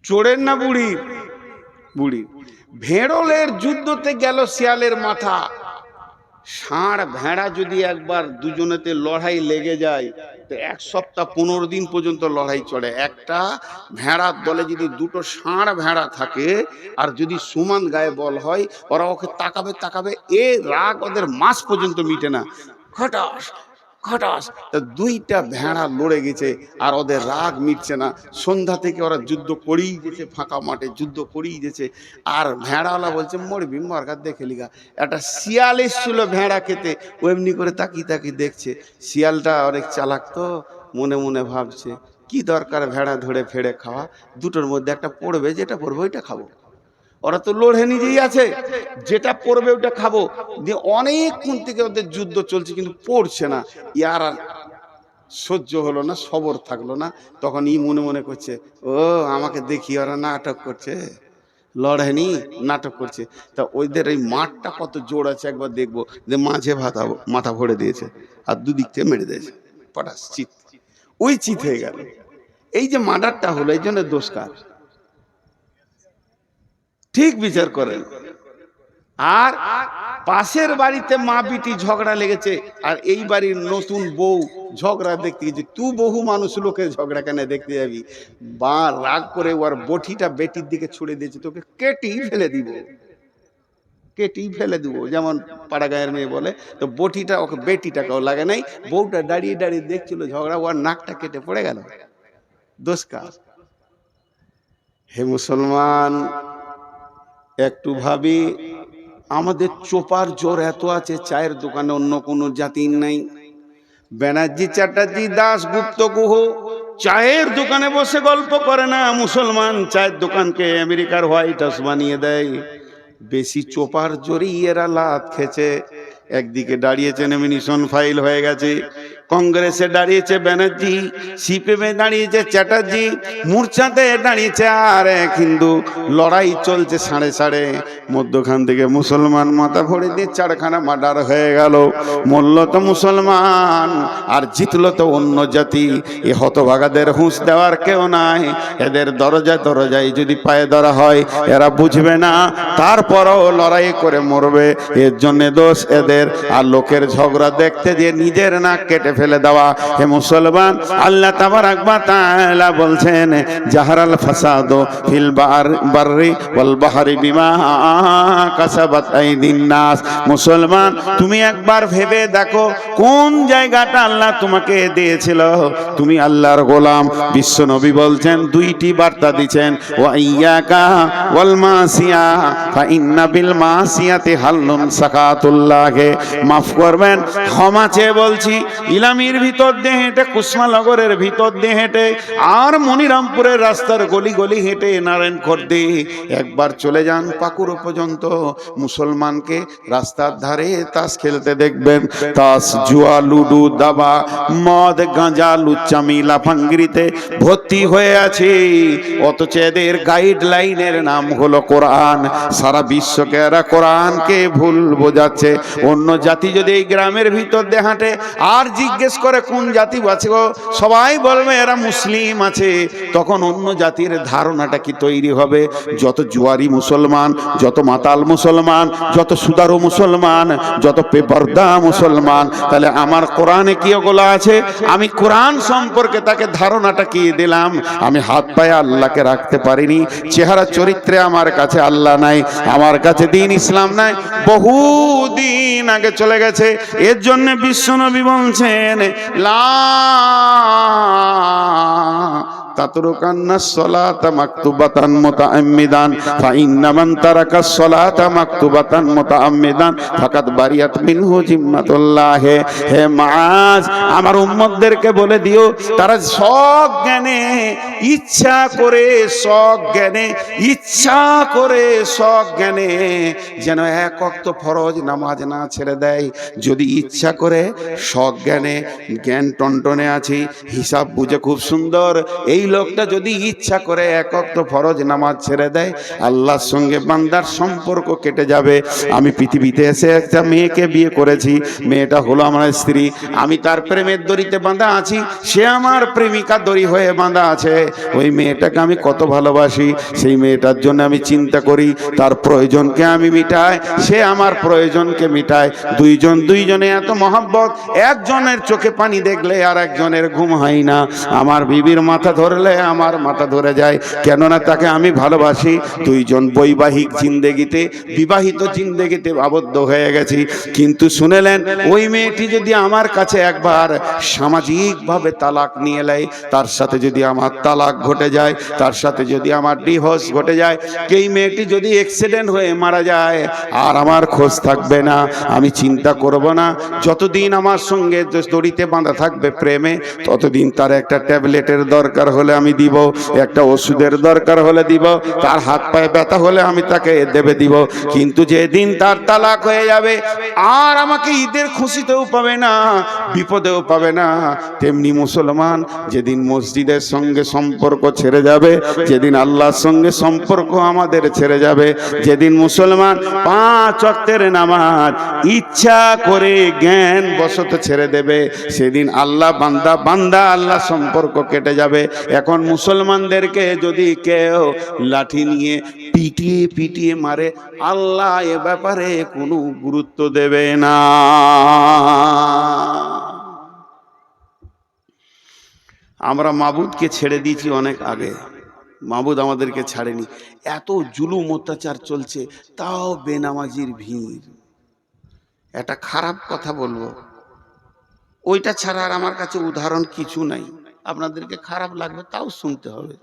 চোরের না বুড়ি, বুড়ি ভেড়লের যুদ্ধতে গেল শিয়ালের মাথা। ষাঁড় ভেড়া যদি একবার দুজনেতে লড়াই লেগে যায়, তো 1 সপ্তাহ 15 দিন পর্যন্ত লড়াই চলে। একটা ভেড়ার দলে যদি 2টো ষাঁড় ভেড়া থাকে, আর যদি সমান গায়ে বল হয়, ওরা ওকে তাকাবে তাকাবে, এ রাগ ওদের মাস পর্যন্ত মিটে না। খটাস খটাস, তা 2টা ভেড়া লড়ে গেছে, আর ওদের রাগ মিটছে না। সন্ধ্যা থেকে ওরা যুদ্ধ করেই গেছে, ফাঁকা মাঠে যুদ্ধ করেই গেছে। আর ভেড়াওয়ালা বলছে মরবি মরগার দেখে লিগা। একটা শিয়াল এসছিল ভেড়া খেতে, ও এমনি করে তাকিয়ে তাকিয়ে দেখছে। শিয়ালটা অনেক চালাক, তো মনে মনে ভাবছে কি দরকার ভেড়া ধরে ফেড়ে খাওয়া, 2টোর মধ্যে একটা পড়বে, যেটা পড়বে ওইটা খাবো। ওরা তো লড়ে নিজেই আছে, যেটা পড়বে ওটা খাবো। দিয়ে অনেকক্ষণ থেকে ওদের যুদ্ধ চলছে, কিন্তু পড়ছে না। ইয়ার আর সহ্য হলো না, সবর থাকলো না। তখন ই মনে মনে করছে, ও আমাকে দেখি ওরা নাটক করছে, লড়েনি, নাটক করছে। তা ওইদের এই মাঠটা কত জোর আছে একবার দেখবো। যে মাঝে মাথা ভরে দিয়েছে, আর দুদিক থেকে মেরে দিয়েছে, পটাশ চিত, ওই চিত হয়ে গেল। এই যে মার্ডারটা হলো, এই জন্য দোষ কার? ঠিক বিচার করেন। আর পাশের বাড়িতে মা বিটি ঝগড়া লেগেছে, আর এই বাড়ির নতুন বউ ঝগড়া দেখতে গেছে। তুই বহু মানুষ লোকের ঝগড়া কেন দেখতে যাবি? বা রাগ করে ওর বটিটা বেটির দিকে ছুড়ে দিয়েছে, তোকে কেটেই ফেলে দিব, কেটেই ফেলে দিব, যেমন পাড়া গায়ের মেয়ে বলে। তো বটিটা ওকে, বেটিটাকেও লাগে নাই, বউটা দাঁড়িয়ে দাঁড়িয়ে দেখছিল ঝগড়া, ওর নাকটা কেটে পড়ে গেল। দোষ কার? হে মুসলমান, একটু ভাবি, আমাদের চোপার জোর এত আছে, চায়ের দোকানে অন্য কোনো জাতির নাই। ব্যানার্জি, চ্যাটার্জি, দাস, গুপ্ত, গুহ চায়ের দোকানে বসে গল্প করে না। মুসলমান চায়ের দোকানকে আমেরিকার হোয়াইট হাউস বানিয়ে দেয়। বেশি চোপার জোরেই এরা লাত খেছে। একদিকে দাঁড়িয়েছে নমিনেশন ফাইল হয়ে গেছে, কংগ্রেসে দাঁড়িয়েছে ব্যানার্জি, সিপিএমে দাঁড়িয়েছে চ্যাটার্জি, মূর্ছাতে দাঁড়িয়েছে আর এক হিন্দু। লড়াই চলছে সাড়ে সাড়ে। মধ্যখান থেকে মুসলমান মাথা ভরে দিয়ে 4খানা মার্ডার হয়ে গেল। মরল তো মুসলমান, আর জিতলো তো অন্য জাতি। এ হতভাগাদের হুঁশ দেওয়ার কেউ নাই। এদের দরজায় দরজায় যদি পায়ে ধরা হয়, এরা বুঝবে না, তারপরও লড়াই করে মরবে। এর জন্য দোষ এদের। আর লোকের ঝগড়া দেখতে দিয়ে নিজের নাক কেটে ফেলে দেওয়া। হে মুসলমান, আল্লাহ তাবারাক ওয়া তাআলা বলছেন, জাহারাল ফাসাদু ফিল বাররি ওয়াল বাহরি বিমা কাসাবাত আইদিন নাস। মুসলমান, তুমি একবার ভেবে দেখো, কোন জায়গাটা আল্লাহ তোমাকে দিয়েছিল। তুমি আল্লাহর গোলাম। বিশ্ব নবী বলছেন, 2টি বার্তা দিচ্ছেন, ওয়া ইয়াকা ওয়াল মাসিয়া ফা ইন্না বিল মাসিয়াতি হাল্লুন সাকাতুল্লাহ। মাফ করবেন, ক্ষমা চেয়ে বলছি। ইলামির ভিতর দিয়ে হেঁটে, কুসমানগরের ভিতর দিয়ে হেঁটে, আর মনিরামপুরের রাস্তার গলি গলি হেঁটে নারায়ণখর্দে একবার চলে যান পাকুড় পর্যন্ত। মুসলমানকে রাস্তার ধারে তাস খেলতে দেখবেন। তাস, জুয়া, লুডু, দাবা, মদ, গাঁজা, লুচ্চামি, লাফাঙ্গিরিতে ভর্তি হয়ে আছে। অথচ এদের গাইডলাইনের নাম হলো কোরআন। সারা বিশ্বকে এরা কোরআনকে ভুল বোঝাচ্ছে। অন্য জাতি যদি এই গ্রামের ভিতর দিয়ে হাঁটে আর জিজ্ঞেস করে কোন জাতি আছে গো, সবাই বলবে এরা মুসলিম আছে। তখন অন্য জাতির ধারণাটা কি তৈরি হবে? যত জুয়ারি মুসলমান, যত মাতাল মুসলমান, যত সুদারু মুসলমান, যত বেপরদা মুসলমান, তাহলে আমার কোরআনে কি ওগুলো আছে? আমি কোরআন সম্পর্কে তাকে ধারণাটা কি দিলাম? আমি হাত পায়ে আল্লাহকে রাখতে পারিনি, চেহারা চরিত্রে আমার কাছে আল্লাহ নাই, আমার কাছে দ্বীন ইসলাম নাই, বহু দিন আগে চলে গেছে। এর জন্য বিশ্বনবী বলছেন লা তাতরুকান্নাস সালাতা মাকতুবাতান মুতাআম্মিদান ফাইন্না মান তারাকাস সালাতা মাকতুবাতান মুতাআম্মিদান ফাকাদ বারিয়াত মিনহু জিম্মাতুল্লাহ। হে মুআজ, আমার উম্মতদেরকে বলে দিও, তারা সজ্ঞানে ইচ্ছা করে সজ্ঞানে যেন এক ওয়াক্ত ফরজ নামাজ না ছেড়ে দেয়। যদি ইচ্ছা করে সজ্ঞানে, জ্ঞান টনটনে আছি, হিসাব বুঝে খুব সুন্দর, এই লোকটা যদি ইচ্ছা করে এক ওয়াক্ত ফরজ নামাজ ছেড়ে দেয়, আল্লাহর সঙ্গে বান্দার সম্পর্ক কেটে যাবে। আমি পৃথিবীতে এসে একটা মেয়েকে বিয়ে করেছি, মেয়েটা হলো আমার স্ত্রী, আমি তার প্রেমের দড়িতে বাঁধা আছি, সে আমার প্রেমিকা দড়ি হয়ে বাঁধা আছে। ওই মেয়েটাকে আমি কত ভালোবাসি, সেই মেয়েটার জন্য আমি চিন্তা করি, তার প্রয়োজনকে আমি মিটাই, সে আমার প্রয়োজনকে মিটায়। দুইজনে এত মহব্বত, একজনের চোখে পানি দেখলে আর একজনের ঘুম হয় না। আমার বিবির মাথা ধরলে আমার মাথা ধরে যায়, কেননা তাকে আমি ভালোবাসি। দুইজন বৈবাহিক জিন্দেগিতে, বিবাহিত জিন্দেগিতে আবদ্ধ হয়ে গেছি। কিন্তু শুনেলেন, ওই মেয়েটি যদি আমার কাছে একবার সামাজিকভাবে তালাক নিয়ে নেয়, তার সাথে যদি আমার তালাক ঘটে যায়, তার সাথে যদি আমার ডিভোর্স ঘটে যায়, এই মেয়েটি যদি অ্যাক্সিডেন্ট হয়ে মারা যায়, আর আমার খোঁজ থাকবে না, আমি চিন্তা করব না। যতদিন আমার সঙ্গে দড়িতে বাঁধা থাকবে প্রেমে, ততদিন তার একটা ট্যাবলেটের দরকার হলে আমি দিব, একটা ওষুধের দরকার হলে দিব, তার হাত পায়ে ব্যথা হলে আমি তাকে দিব। কিন্তু যেদিন তার তালাক হয়ে যাবে, আর আমাকে ঈদের খুশিতেও পাবে না, বিপদেও পাবে না। তেমনি মুসলমান যেদিন মসজিদের সঙ্গে সম্পর্ক ছেড়ে যাবে, যেদিন আল্লাহর সঙ্গে সম্পর্ক আমাদের ছেড়ে যাবে, যেদিন মুসলমান 5 ওয়াক্তের নামাজ ইচ্ছা করে জ্ঞান বশত ছেড়ে দেবে, সেদিন আল্লাহ বান্দা আল্লাহ সম্পর্ক কেটে যাবে। এখন মুসলমানদেরকে যদি কেউ লাঠি নিয়ে পিটিয়ে মারে, আল্লাহ এ ব্যাপারে কোনো গুরুত্ব দেবে না। আমরা মাবুদকে ছেড়ে দিয়েছি অনেক আগে, মাবুদ আমাদেরকে ছাড়েনি। এত জুলুম অত্যাচার চলছে, তাও বেনামাজির ভিড়। একটা খারাপ কথা বলবো, ওইটা ছাড়া আর আমার কাছে উদাহরণ কিছু নাই। আপনাদেরকে খারাপ লাগবে, তাও শুনতে হবে।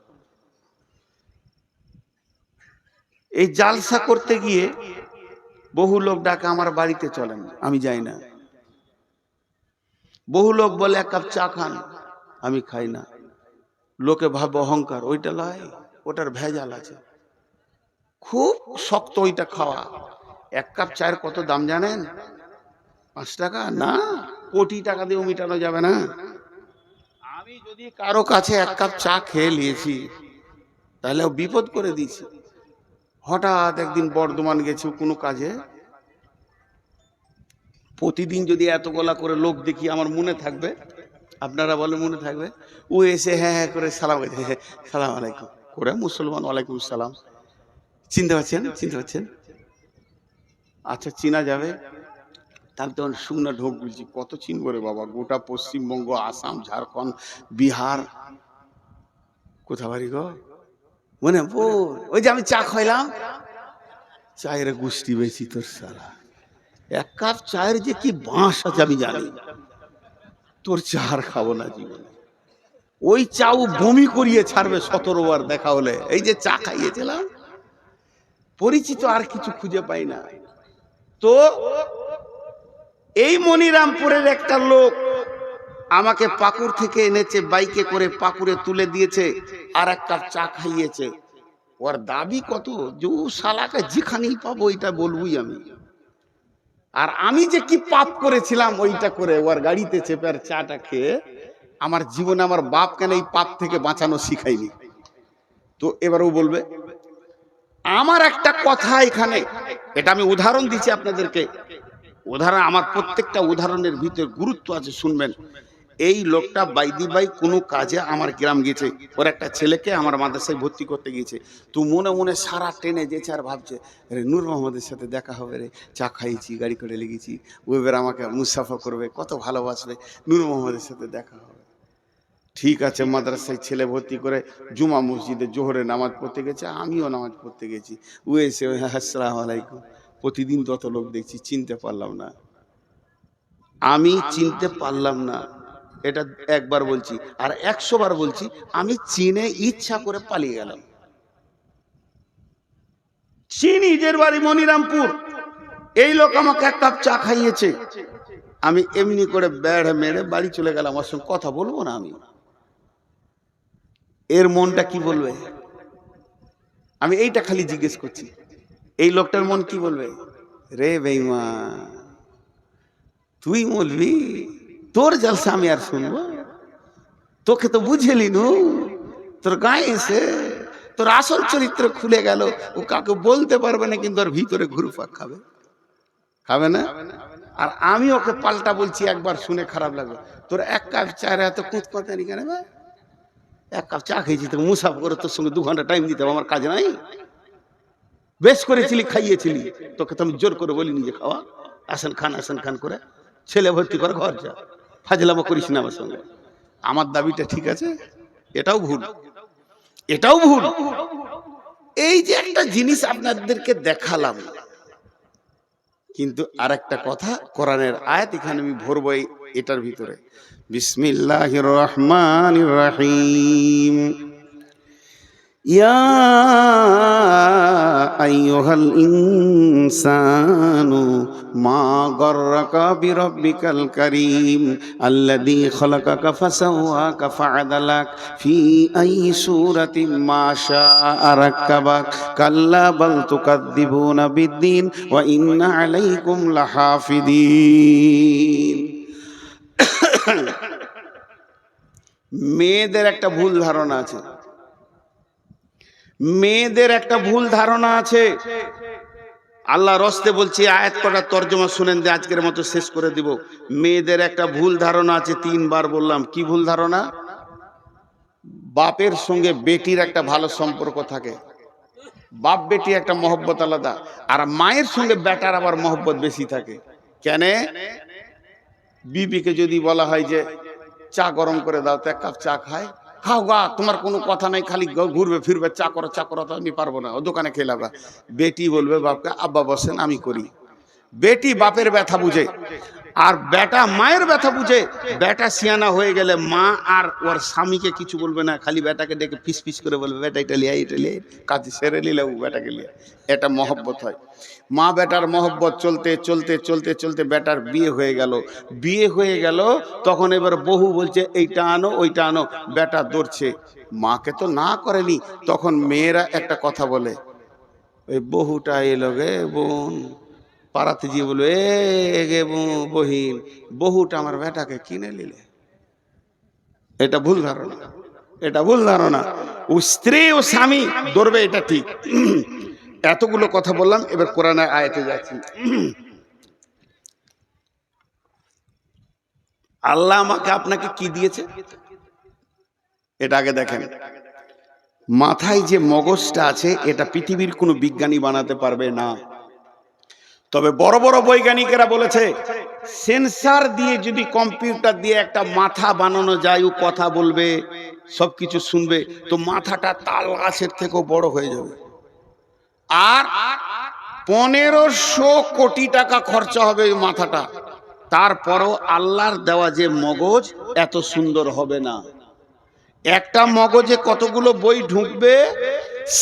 এই জালসা করতে গিয়ে বহু লোক ডাকে আমার বাড়িতে চলেন, আমি যাই না। বহু লোক বলে 1 কাপ চা খান, আমি খাই না। লোকে ভাবে অহংকার, ওইটা লয়, ওটার ভেজাল আছে, খুব শক্ত ওইটা খাওয়া। 1 কাপ চায়ের কত দাম জানেন? 5 টাকা না, কোটি টাকা দিয়েও মিটানো যাবে না। আমি যদি কারো কাছে 1 কাপ চা খেয়ে নিয়েছি, তাহলে বিপদ করে দিয়েছি। হঠাৎ একদিন বর্ধমান গেছি কোনো কাজে, প্রতিদিন যদি এত গলা করে লোক দেখি, আমার মনে থাকবে? আপনারা বলে মনে থাকবে? ও এসে হ্যাঁ হ্যাঁ করে সালাম আলাইকুম করে, মুসলমান, ওয়ালাইকুম সালাম। চিনতে পারছেন? আচ্ছা, চিনা যাবে। তাহলে তখন শুকনা ঢোক বলছি, কত চিনবো রে বাবা, গোটা পশ্চিমবঙ্গ, আসাম, ঝাড়খণ্ড, বিহার, কোথা বাড়ি গো? মনে ওই যে আমি চা খাইলাম, চায়ের গুষ্টি বেশি তোর সারা। 1 কাপ চায়ের যে কি বাঁশ আছে আমি জানি, তোর চা আর খাবো না জীবনে। ওই চাও বমি করিয়ে ছাড়বে 17 বার দেখা হলে। এই যে চা খাইয়েছিলাম, পরিচিত আর কিছু খুঁজে পাই না। তো এই মনিরামপুরের একটা লোক আমাকে পাকুর থেকে এনেছে, বাইকে করে পাকুরে তুলে দিয়েছে, আর 1 কাপ চা খাইয়েছে। ওর দাবি কত, যে শালাকে যেখানেই পাবো ওইটা বলবই আমি। আর আমি যে কি পাপ করেছিলাম ওইটা করে ওর গাড়িতে চেপে আর চাটা খেয়ে, আমার জীবনে আমার বাপ কেন এই পাপ থেকে বাঁচানো শিখাইনি। তো এবারও বলবে। আমার একটা কথা এখানে, এটা আমি উদাহরণ দিচ্ছি আপনাদেরকে, উদাহরণ, আমার প্রত্যেকটা উদাহরণের ভিতরে গুরুত্ব আছে, শুনবেন। এই লোকটা বাইদি বাই কোনো কাজে আমার গ্রাম গেছে, ওর একটা ছেলেকে আমার মাদ্রাসায় ভর্তি করতে গিয়েছে। তো মনে মনে সারা ট্রেনে যেছে আর ভাবছে, রে নূর মোহাম্মদের সাথে দেখা হবে রে, চা খাইছি, গাড়ি করে লেগেছি, ও এবার আমাকে মুসাফা করবে, কত ভালোবাসবে, নূর মোহাম্মদের সাথে দেখা হবে। ঠিক আছে, মাদ্রাসায় ছেলে ভর্তি করে জুমা মসজিদে জোহরে নামাজ পড়তে গেছে, আমিও নামাজ পড়তে গেছি। ও এসে আসসালামু আলাইকুম, প্রতিদিন তত লোক দেখছি, চিনতে পারলাম না, আমি চিনতে পারলাম না। এটা একবার বলছি, আর 100 বার বলছি, আমি চিনে ইচ্ছা করে পালিয়ে গেলাম। চিনি, নিজের বাড়ি মনিরামপুর, এই লোক আমাকে 1 কাপ চা খাইয়েছে, আমি এমনি করে বেড় মেরে বাড়ি চলে গেলাম। আমার সঙ্গে কথা বলবো না আমি, এর মনটা কি বলবে? আমি এইটা খালি জিজ্ঞেস করছি, এই লোকটার মন কি বলবে? রে বেঈমান, তুই বলবি তোর জলসা আমি আর শুনবো? তোকে তো বুঝেলি নু, তোর গায়ে এসে তোর আসল চরিত্র খুলে গেল। ও কাকে বলতে পারবে না, কিন্তু ওর ভিতরে ঘুরপাক খাবে, খাবে না? আর আমি ওকে পাল্টা বলছি, একবার শুনে খারাপ লাগলো, তোর 1 কাপ চায়ের এত কুঁত পাতানি কেন? 1 কাপ চা খেয়েছি, তোকে মুসাফা করে তোর সঙ্গে 2 ঘন্টা টাইম দিতে হবে, আমার কাজ নাই? বেশ করেছিলি, খাইয়েছিলি, তোকে তো আমি জোর করে বলিনি যে খাওয়া, আসেন খান করে ছেলে ভর্তি করে ঘর যা, ফাজলামো করিস না আমার সঙ্গে। আমার দাবিটা ঠিক আছে? এটাও ভুল, এটাও ভুল। এই যে একটা জিনিস আপনাদেরকে দেখালাম, কিন্তু আরেকটা কথা, কোরআনের আয়াত এখানে আমি ভরবো এটার ভিতরে। বিসমিল্লাহির রহমানির রহিম। ইয়া আইয়ুহাল ইনসানু মা গররাকা বিরাব্বিকাল কারীম আল্লাযী খালাকাকা ফাসাওয়াকা ফাআদালাক ফি আইয়ি সূরাতিন মা শাআ রাক্কাবাক কাল্লা বাল তুকাদ্দিবুনা বিদ্দীন ওয়া ইন্না আলাইকুম লাহাফিদিন। মেয়েদের একটা ভুল ধারণা আছে, মেয়েদের একটা ভুল ধারণা আছে। আল্লাহ রস্তে বলছি, আয়াত কটা তর্জমা শুনেন যে আজকের মতো শেষ করে দিব। মেয়েদের একটা ভুল ধারণা আছে, 3 বার বললাম। কি ভুল ধারণা? বাপের সঙ্গে বেটির একটা ভালো সম্পর্ক থাকে, বাপ বেটি একটা মহব্বত আলাদা, আর মায়ের সঙ্গে বেটার আবার মহব্বত বেশি থাকে। কেন? বিবিকে যদি বলা হয় যে চা গরম করে দাও, তো 1 কাপ চা খায়, খাও গা, তোমার কোনো কথা নাই, খালি ঘুরবে ফিরবে, চা করো তো আমি পারবো না, ও দোকানে খেলাবা। বেটি বলবে বাপকে, আব্বা বসেন আমি করি। বেটি বাপের ব্যথা বুঝে, আর বেটা মায়ের ব্যথা বুঝে। বেটা সিয়ানা হয়ে গেলে মা আর ওর স্বামীকে কিছু বলবে না, খালি বেটাকে ডেকে ফিস ফিস করে বলবে, বেটা এটা লিয়া, কাজ সেরে নিলে বেটাকে লিয়া। এটা মহব্বত হয়। মা বেটার মহব্বত চলতে চলতে চলতে চলতে বেটার বিয়ে হয়ে গেল। তখন এবার বহু বলছে এইটা আনো ওইটা আনো, বেটা দৌড়ছে, মাকে তো না করেনি। তখন মেয়েরা একটা কথা বলে, ওই বহুটা এলো গে বোন, পাড়াতে গিয়ে বলবে, এ গে বহিন, বহুটা আমার বেটাকে কিনে নিলে। এটা ভুল ধারণা, এটা ভুল ধারণা। ও স্ত্রী ও স্বামী ধরবে, এটা ঠিক। এতগুলো কথা বললাম, এবার কোরআনের আয়াতে যাচ্ছি। আল্লাহ আমাকে আপনাকে কি দিয়েছে এটা আগে দেখেন। মাথায় যে মগজটা আছে, এটা পৃথিবীর কোনো বিজ্ঞানী বানাতে পারবে না। তবে বড় বড় বৈজ্ঞানিকেরা বলেছে, সেন্সার দিয়ে যদি কম্পিউটার দিয়ে একটা মাথা বানানো যায়, ও কথা বলবে, সবকিছু শুনবে, তো মাথাটা তাল গাছের থেকেও বড় হয়ে যাবে। আর 1500 কোটি টাকা খরচা হবে ওই মাথাটা, তারপরও আল্লাহর দেওয়া যে মগজ এত সুন্দর হবে না। একটা মগজে কতগুলো বই ঢুকবে,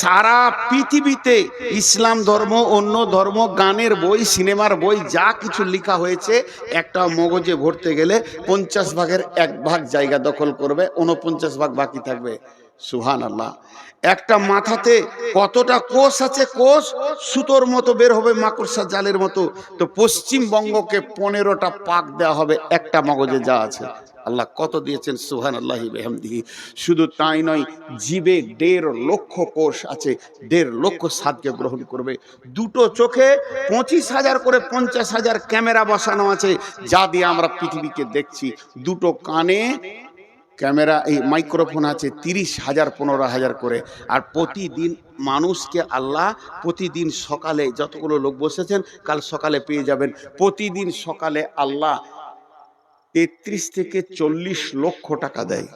সারা পৃথিবীতে ইসলাম ধর্ম, অন্য ধর্ম, গানের বই, সিনেমার বই, যা কিছু লেখা হয়েছে, একটা মগজে ভরতে গেলে 50 ভাগের 1 ভাগ জায়গা দখল করবে, 49 ভাগ বাকি থাকবে। সুবহানাল্লাহ। একটা মাথাতে কতটা কোষ আছে, কোষ সুতোর মতো বের হবে, মাকড়সা জালের মতো। তো পশ্চিমবঙ্গকে 15টা পাক দেওয়া হবে একটা মগজে যা আছে। আল্লাহ কত দিয়েছেন, সুবহানাল্লাহি বিহামদিহি। শুধু তাই নয়, জিবে 1.5 লক্ষ কোষ আছে, 1.5 লক্ষ স্বাদকে গ্রহণ করবে। দুটো চোখে 25,000 করে 50,000 ক্যামেরা বসানো আছে, যা দিয়ে আমরা পৃথিবীকে দেখছি। দুটো কানে ক্যামেরা, এই মাইক্রোফোন আছে 30,000 15,000 করে। আর প্রতিদিন মানুষকে আল্লাহ প্রতিদিন সকালে, যতগুলো লোক বসেছেন কাল সকালে পেয়ে যাবেন, প্রতিদিন সকালে আল্লাহ 33 থেকে 40 লক্ষ টাকা দেয়,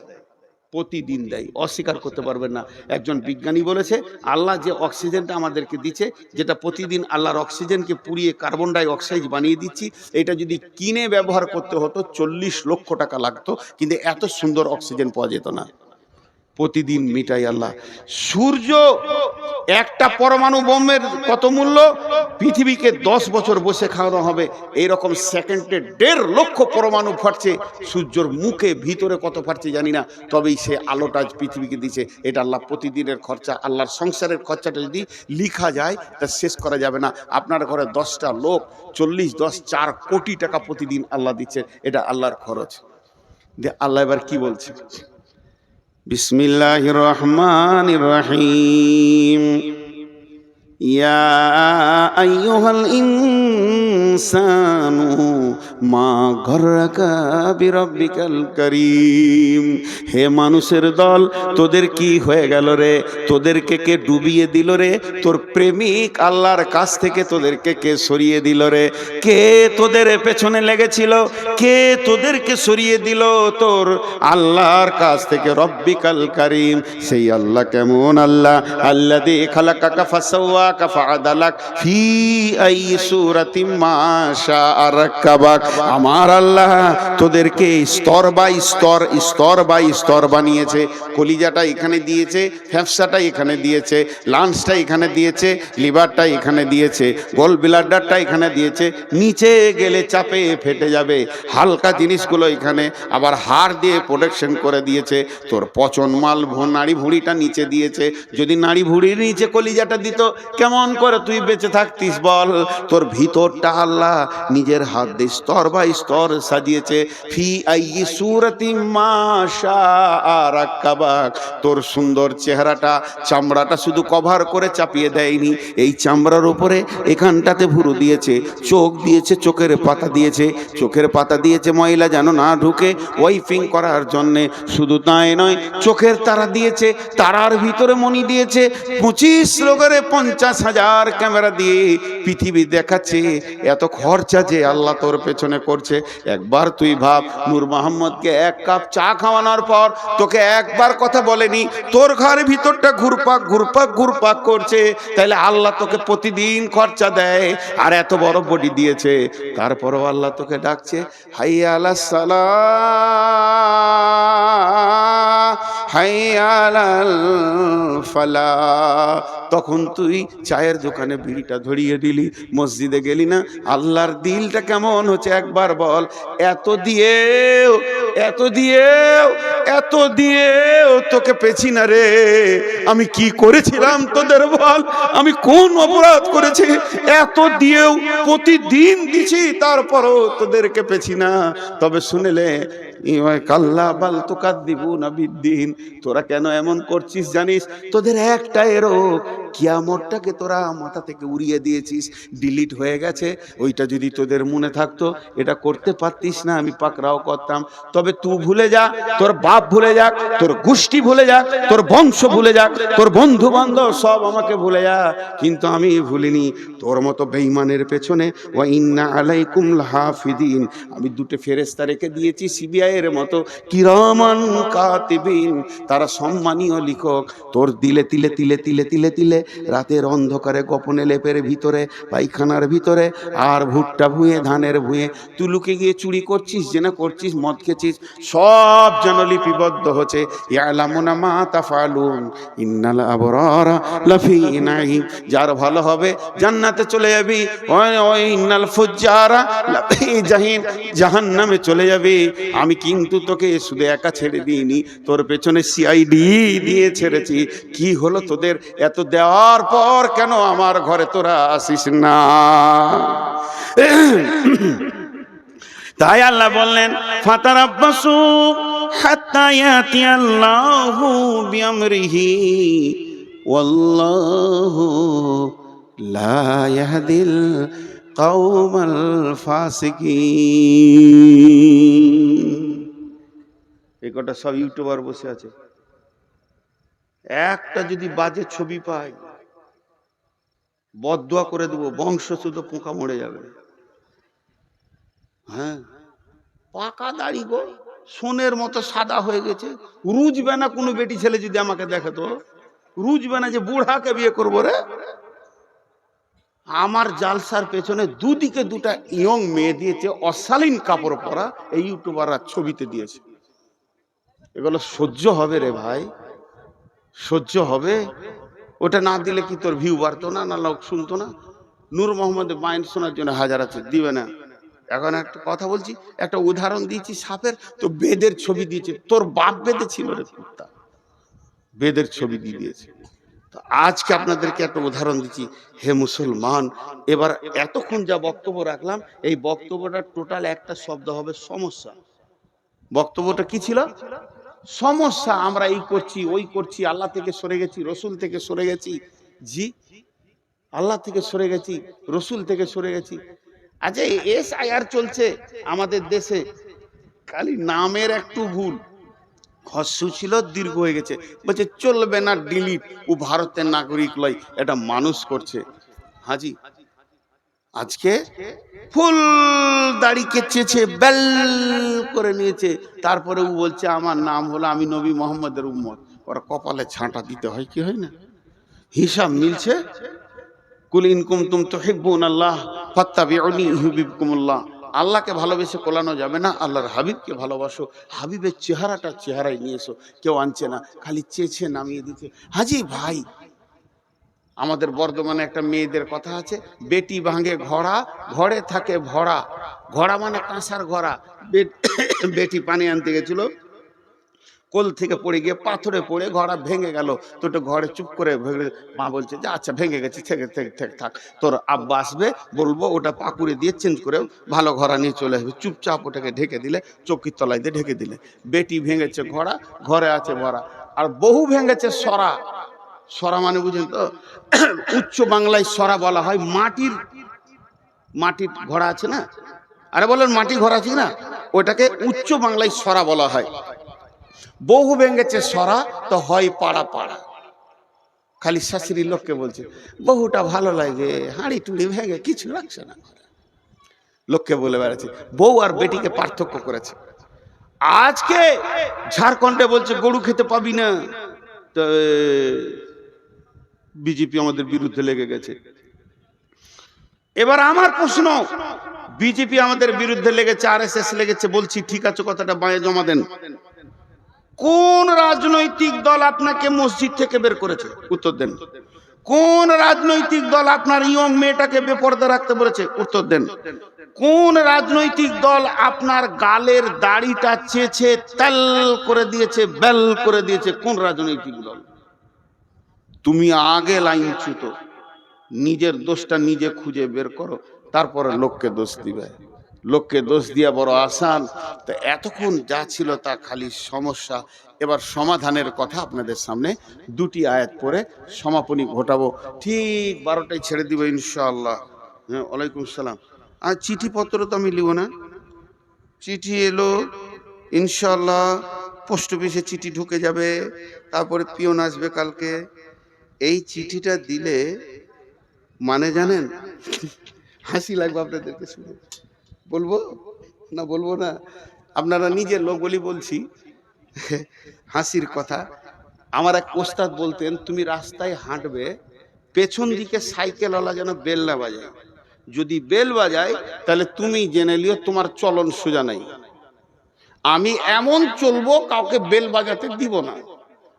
প্রতিদিন দেয়, অস্বীকার করতে পারবেন না। একজন বিজ্ঞানী বলেছে আল্লাহ যে অক্সিজেনটা আমাদেরকে দিচ্ছে, যেটা প্রতিদিন আল্লাহর অক্সিজেনকে পুড়িয়ে কার্বন ডাই অক্সাইড বানিয়ে দিচ্ছি, এটা যদি কিনে ব্যবহার করতে হতো 40 লক্ষ টাকা লাগতো, কিন্তু এত সুন্দর অক্সিজেন পাওয়া যেত না। প্রতিদিন মিটাই আল্লাহ। সূর্য একটা পরমাণু বোমের কত মূল্য, পৃথিবীকে 10 বছর বসে খাওয়ানো হবে। এইরকম সেকেন্ডে 1.5 লক্ষ পরমাণু ফাটছে, সূর্যর মুখে ভিতরে কত ফাটছে জানি না, তবেই সে আলোটা পৃথিবীকে দিচ্ছে। এটা আল্লাহ প্রতিদিনের খরচা। আল্লাহর সংসারের খরচাটা যদি লিখা যায় তা শেষ করা যাবে না। আপনার ঘরে 10টা লোক 4 কোটি টাকা প্রতিদিন আল্লাহ দিচ্ছে, এটা আল্লাহর খরচ। আল্লাহ এবার কি বলছে, বিসমিল্লাহির রহমানির রহিম। ইয়া আইয়ুহাল ইনসানু মা গররাকা বিরাব্বিকাল কারীম। হে মানুষের দল, তোদের কি হয়ে গেল রে? তোদেরকে কে ডুবিয়ে দিল রে? তোর প্রেমিক আল্লাহর কাছ থেকে তোদেরকে কে সরিয়ে দিল রে? কে তোদের পেছনে লেগেছিল? কে তোদেরকে সরিয়ে দিল তোর আল্লাহর কাছ থেকে? রব্বিকাল কারীম, সেই আল্লাহ কেমন আল্লাহ? আল্লাযী খালাকাকা ফাসাওয়াকা ফাআদালাক ফি আই সূরাতিম মা শাআ রাক্কাবাক। আমার আল্লাহ তোদেরকে স্তর বাই স্তর, স্তর বাই স্তর বানিয়েছে। কলিজাটা এখানে দিয়েছে, ফ্যাফসাটা এখানে দিয়েছে, লাঞ্চটা এখানে দিয়েছে, লিভারটা এখানে দিয়েছে, গোল ব্লাডারটা এখানে দিয়েছে। নিচে গেলে চাপে ফেটে যাবে, হালকা জিনিসগুলো এখানে, আবার হাড় দিয়ে প্রোটেকশন করে দিয়েছে। তোর পচন মাল নাড়ি ভুঁড়িটা নিচে দিয়েছে। যদি নাড়ি ভুঁড়ির নিচে কলিজাটা দিত, কেমন করে তুই বেঁচে থাকতিস বল? তোর ভিতরটা আল্লাহ নিজের হাত দিয়ে স্তর বাই স্তর সাজিয়েছে। ফি আইয়ি সূরাতিম মা শাআ রাক্কাবাক। তোর সুন্দর চেহারাটা, চামড়াটা শুধু কভার করে চাপিয়ে দেয়নি, এই চামড়ার উপরে এখানটাতে ভুরু দিয়েছে, চোখ দিয়েছে, চোখের পাতা দিয়েছে, চোখের পাতা দিয়েছে ময়লা যেন না ঢুকে, ওয়াইপিং করার জন্যে। শুধু তাই নয়, চোখের তারা দিয়েছে, তারার ভিতরে মণি দিয়েছে। 25 লোকের 50,000 ক্যামেরা দিয়ে পৃথিবী দেখাচ্ছে। এত খরচা যে আল্লাহ তোর পেছনে করছে, একবার তুই ভাব। নূর মোহাম্মদকে 1 কাপ চা খাওয়ানোর পর তোকে একবার কথা বলেনি, তোর ঘরের ভিতরটা ঘুরপাক ঘুরপাক ঘুরপাক করছে। তাইলে আল্লাহ তোকে প্রতিদিন খরচা দেয়, আর এত বড় বডি দিয়েছে, তারপরও আল্লাহ তোকে ডাকছে, হাইয়া আলাস সালাহ, হাইয়া আলাল ফালাহ। তখন তুই চায়ের দোকানে বিড়িটা ধরিয়ে দিলি, মসজিদে গেলি না। আল্লাহর দিলটা কেমন হচ্ছে একবার বল। এত দিয়েও এত দিয়েও এত দিয়েও তোকে পেছি না রে। আমি কি করেছিলাম তোদের বল? আমি কোন অপরাধ করেছি? এত দিয়েও প্রতিদিন দিছি, তারপরও তোদেরকে পেছি না। তবে শুনেলে কাল্লা বাল তুকাদ্দিবুনা বিদ্দিন। তোরা কেন এমন করছিস জানিস? তোদের একটাই রোগ, কিয়ামতটাকে তোরা মাথা থেকে উড়িয়ে দিয়েছিস, ডিলিট হয়ে গেছে। ওইটা যদি তোদের মনে থাকতো, এটা করতে পারতিস না, আমি পাকড়াও করতাম। তবে তুই ভুলে যা, তোর বাপ ভুলে যাক, তোর গোষ্ঠী ভুলে যাক, তোর বংশ ভুলে যাক, তোর বন্ধু বান্ধব সব আমাকে ভুলে যা, কিন্তু আমি ভুলিনি। তোর মতো বেঈমানের পেছনে ওয়া ইন্না আলাইকুম লাহাফিদিন, আমি 2টে ফেরেশতা রেখে দিয়েছি সিবিআই এর মতো, কিরামান কাতিবিন, তারা সম্মানীয় লেখক। তোর দিলে তিলে তিলে তিলে তিলে তিলে রাতের অন্ধকারে গোপনে লেপের ভিতরে, পায়খানার ভিতরে, আর ভুট্টা ভুঁয়ে, ধানের ভুঁয়ে তুই লুকে গিয়ে চুরি করছিস, জেনা করছিস, মদ খেয়েছিস, সব যেন লিপি লিপিবদ্ধ হচ্ছে, ইয়ালামুনা মা তাফআলুন ইন্নাল আবরারা লাফি নাঈম। যার ভালো হবে জান্নাতে চলে যাবি, ওই ইন্নাল ফুজ্জারা লাফি জাহিম, জাহান্নামে চলে যাবে। আমি কিন্তু তোকে শুধু একা ছেড়ে দিইনি, তোর পেছনে সিআইডি দিয়ে ছেড়েছি। কি হলো তোদের, এত দেওয়ার পর কেন আমার ঘরে তোরা আসিস না? তাই আল্লাহ বললেন ফাতারাব্বাসু হাত্তা ইয়াতিয়াল্লাহু বিআমরিহি ওয়াল্লাহু লা ইয়াহদিল কওমাল ফাসিকিন। এই কটা সব ইউটিউবার বসে আছে, একটা যদি বাজে ছবি পাই বদদুয়া করে দেবো, বংশ শুধু পোকা মরে যাবে। হ্যাঁ, পাকা দাড়ি গো, সোনের মতো সাদা হয়ে গেছে, রুজবে না। কোনো বেটি ছেলে যদি আমাকে দেখে তো রুজবে না যে বুড়াকে বিয়ে করবো রে। আমার জালসার পেছনে দুদিকে দুটা ইয়ং মেয়ে দিয়েছে, অশালীন কাপড় পরা, এই ইউটিউবাররা ছবিতে দিয়েছে। এগুলো সহ্য হবে রে ভাই, সহ্য হবে? ওটা না দিলে কি তোর ভিউ বাড়তো না, না লোক শুনতো না? নূর মোহাম্মদের মাইন শোনার জন্য হাজার আছে, দিবে না। এখন একটা কথা বলছি, একটা উদাহরণ দিয়েছি সাপের, তো বেদের ছবি দিয়েছে। তোর বাপ বেদে ছিল রে কুত্তা, বেদের ছবি দিয়ে দিয়েছে। তো আজকে আপনাদেরকে একটা উদাহরণ দিচ্ছি। হে মুসলমান, এবার এতক্ষণ যা বক্তব্য রাখলাম, এই বক্তব্যটা টোটাল একটা শব্দ হবে সমস্যা। বক্তব্যটা কি ছিল? সমস্যা। আমরা এই করছি, ওই করছি, আল্লাহ থেকে সরে গেছি, রসুল থেকে সরে গেছি। জি, আল্লাহ থেকে সরে গেছি, রসুল থেকে সরে গেছি। আচ্ছা, SIR চলছে আমাদের দেশে, খালি নামের একটু ভুল, হস্যু ছিল দীর্ঘ হয়ে গেছে, বলছে চলবে না, ডিলিট। ও ভারতের নাগরিক লয়, এটা মানুষ করছে। হাজি আজকে ফুল দাড়ি কেচেছে, বেল করে নিয়েছে, তারপরে ও বলছে আমার নাম হলো, আমি নবী মোহাম্মদের উম্মত। ওরা কপালে ছাঁটা দিতে হয়, কি হয় না? হিসাব মিলছে। কুল ইন কুনতুম তুহিব্বুনাল্লাহ ফাত্তাবিউনি ইউহিব্বুকুমুল্লাহ। আল্লাহকে ভালোবেসে কোলানো যাবে না, আল্লাহর হাবিবকে ভালোবাসো। হাবিবের চেহারাই নিয়ে এসো। কেউ আনছে না, খালি চেয়েছে নামিয়ে দিতে। হাজি ভাই, আমাদের বর্ধমানে একটা মেয়েদের কথা আছে, বেটি ভাঙে ঘোড়া, ঘরে থাকে ভরা। ঘোড়া মানে কাঁসার ঘোড়া। বেটি পানি আনতে গেছিল, কোল থেকে পড়ে গিয়ে পাথরে পড়ে ঘোড়া ভেঙে গেল। তো ওটা ঘরে চুপ করে মা বলছে যে আচ্ছা ভেঙে গেছে, থেকে থাক, তোর আব্বা আসবে, বলবো ওটা পাকুড়ে দিয়ে চেঞ্জ করে ভালো ঘোড়া নিয়ে চলে আসবে। চুপচাপ ওটাকে ঢেকে দিলে, চৌকির তলায় দিয়ে ঢেকে দিলে। বেটি ভেঙেছে ঘোড়া, ঘরে আছে ভরা। আর বহু ভেঙেছে সরা। সরা মানে বুঝেন তো? উচ্চ বাংলায় সরা বলা হয় মাটির ঘোড়া আছে না, আরে বলেন মাটি ঘোড়া আছে না, ওটাকে উচ্চ বাংলায় সরা বলা হয়। বহু ভেঙেছে সরা, তো হয় পাড়া পাড়া। খালি শাশুড়ির লোককে বলছে বহুটা ভালো লাগে, হাঁড়ি টুড়ি ভেঙে কিছু রাখছে না, লোককে বলে বেড়াচ্ছে। বউ আর বেটিকে পার্থক্য করেছে। আজকে ঝাড়খণ্ডে বলছে গরু খেতে পাবি না, তো বিজেপি আমাদের বিরুদ্ধে লেগে গেছে। এবার আমার প্রশ্ন, বিজেপি আমাদের বিরুদ্ধে লেগেছে, RSS লেগেছে, বলছি ঠিক আছে, কথাটা বাঁয়ে জমা দেন। কোন রাজনৈতিক দল আপনাকে মসজিদ থেকে বের করেছে? উত্তর দেন। কোন রাজনৈতিক দল আপনার ইয়ং মেয়েটাকে বেপরদা রাখতে বলেছে? উত্তর দেন। কোন রাজনৈতিক দল আপনার গালের দাড়িটা চেঁচে তেল করে দিয়েছে, বেল করে দিয়েছে? কোন রাজনৈতিক দল? তুমি আগে লাইন ছুতো, নিজের দোষটা নিজে খুঁজে বের করো, তারপরে লোককে দোষ দিবে। লোককে দোষ দিয়া বড় আসান। তো এতক্ষণ যা ছিল তা খালি সমস্যা। এবার সমাধানের কথা আপনাদের সামনে দুটি আয়াত পড়ে সমাপনী ঘটাবো। ঠিক 12টায় ছেড়ে দিব ইনশাআল্লাহ। হ্যাঁ, ওয়ালাইকুম সালাম। আর চিঠিপত্র তো আমি লিব না, চিঠি এলো ইনশাআল্লাহ, পোস্ট অফিসে চিঠি ঢুকে যাবে, তারপরে পিয়ন আসবে কালকে। এই চিঠিটা দিলে মানে জানেন, হাসি লাগবে আপনাদেরকে শুনে। বলবো না? বলবো না? আপনারা নিজের লোক বলি বলছি, হাসির কথা। আমার এক ওস্তাদ বলতেন, তুমি রাস্তায় হাঁটবে, পেছন দিকে সাইকেলওয়ালা যেন বেল না বাজায়। যদি বেল বাজায় তাহলে তুমি জেনে লিও তোমার চলন সোজা নাই। আমি এমন চলবো, কাউকে বেল বাজাতে দিব না।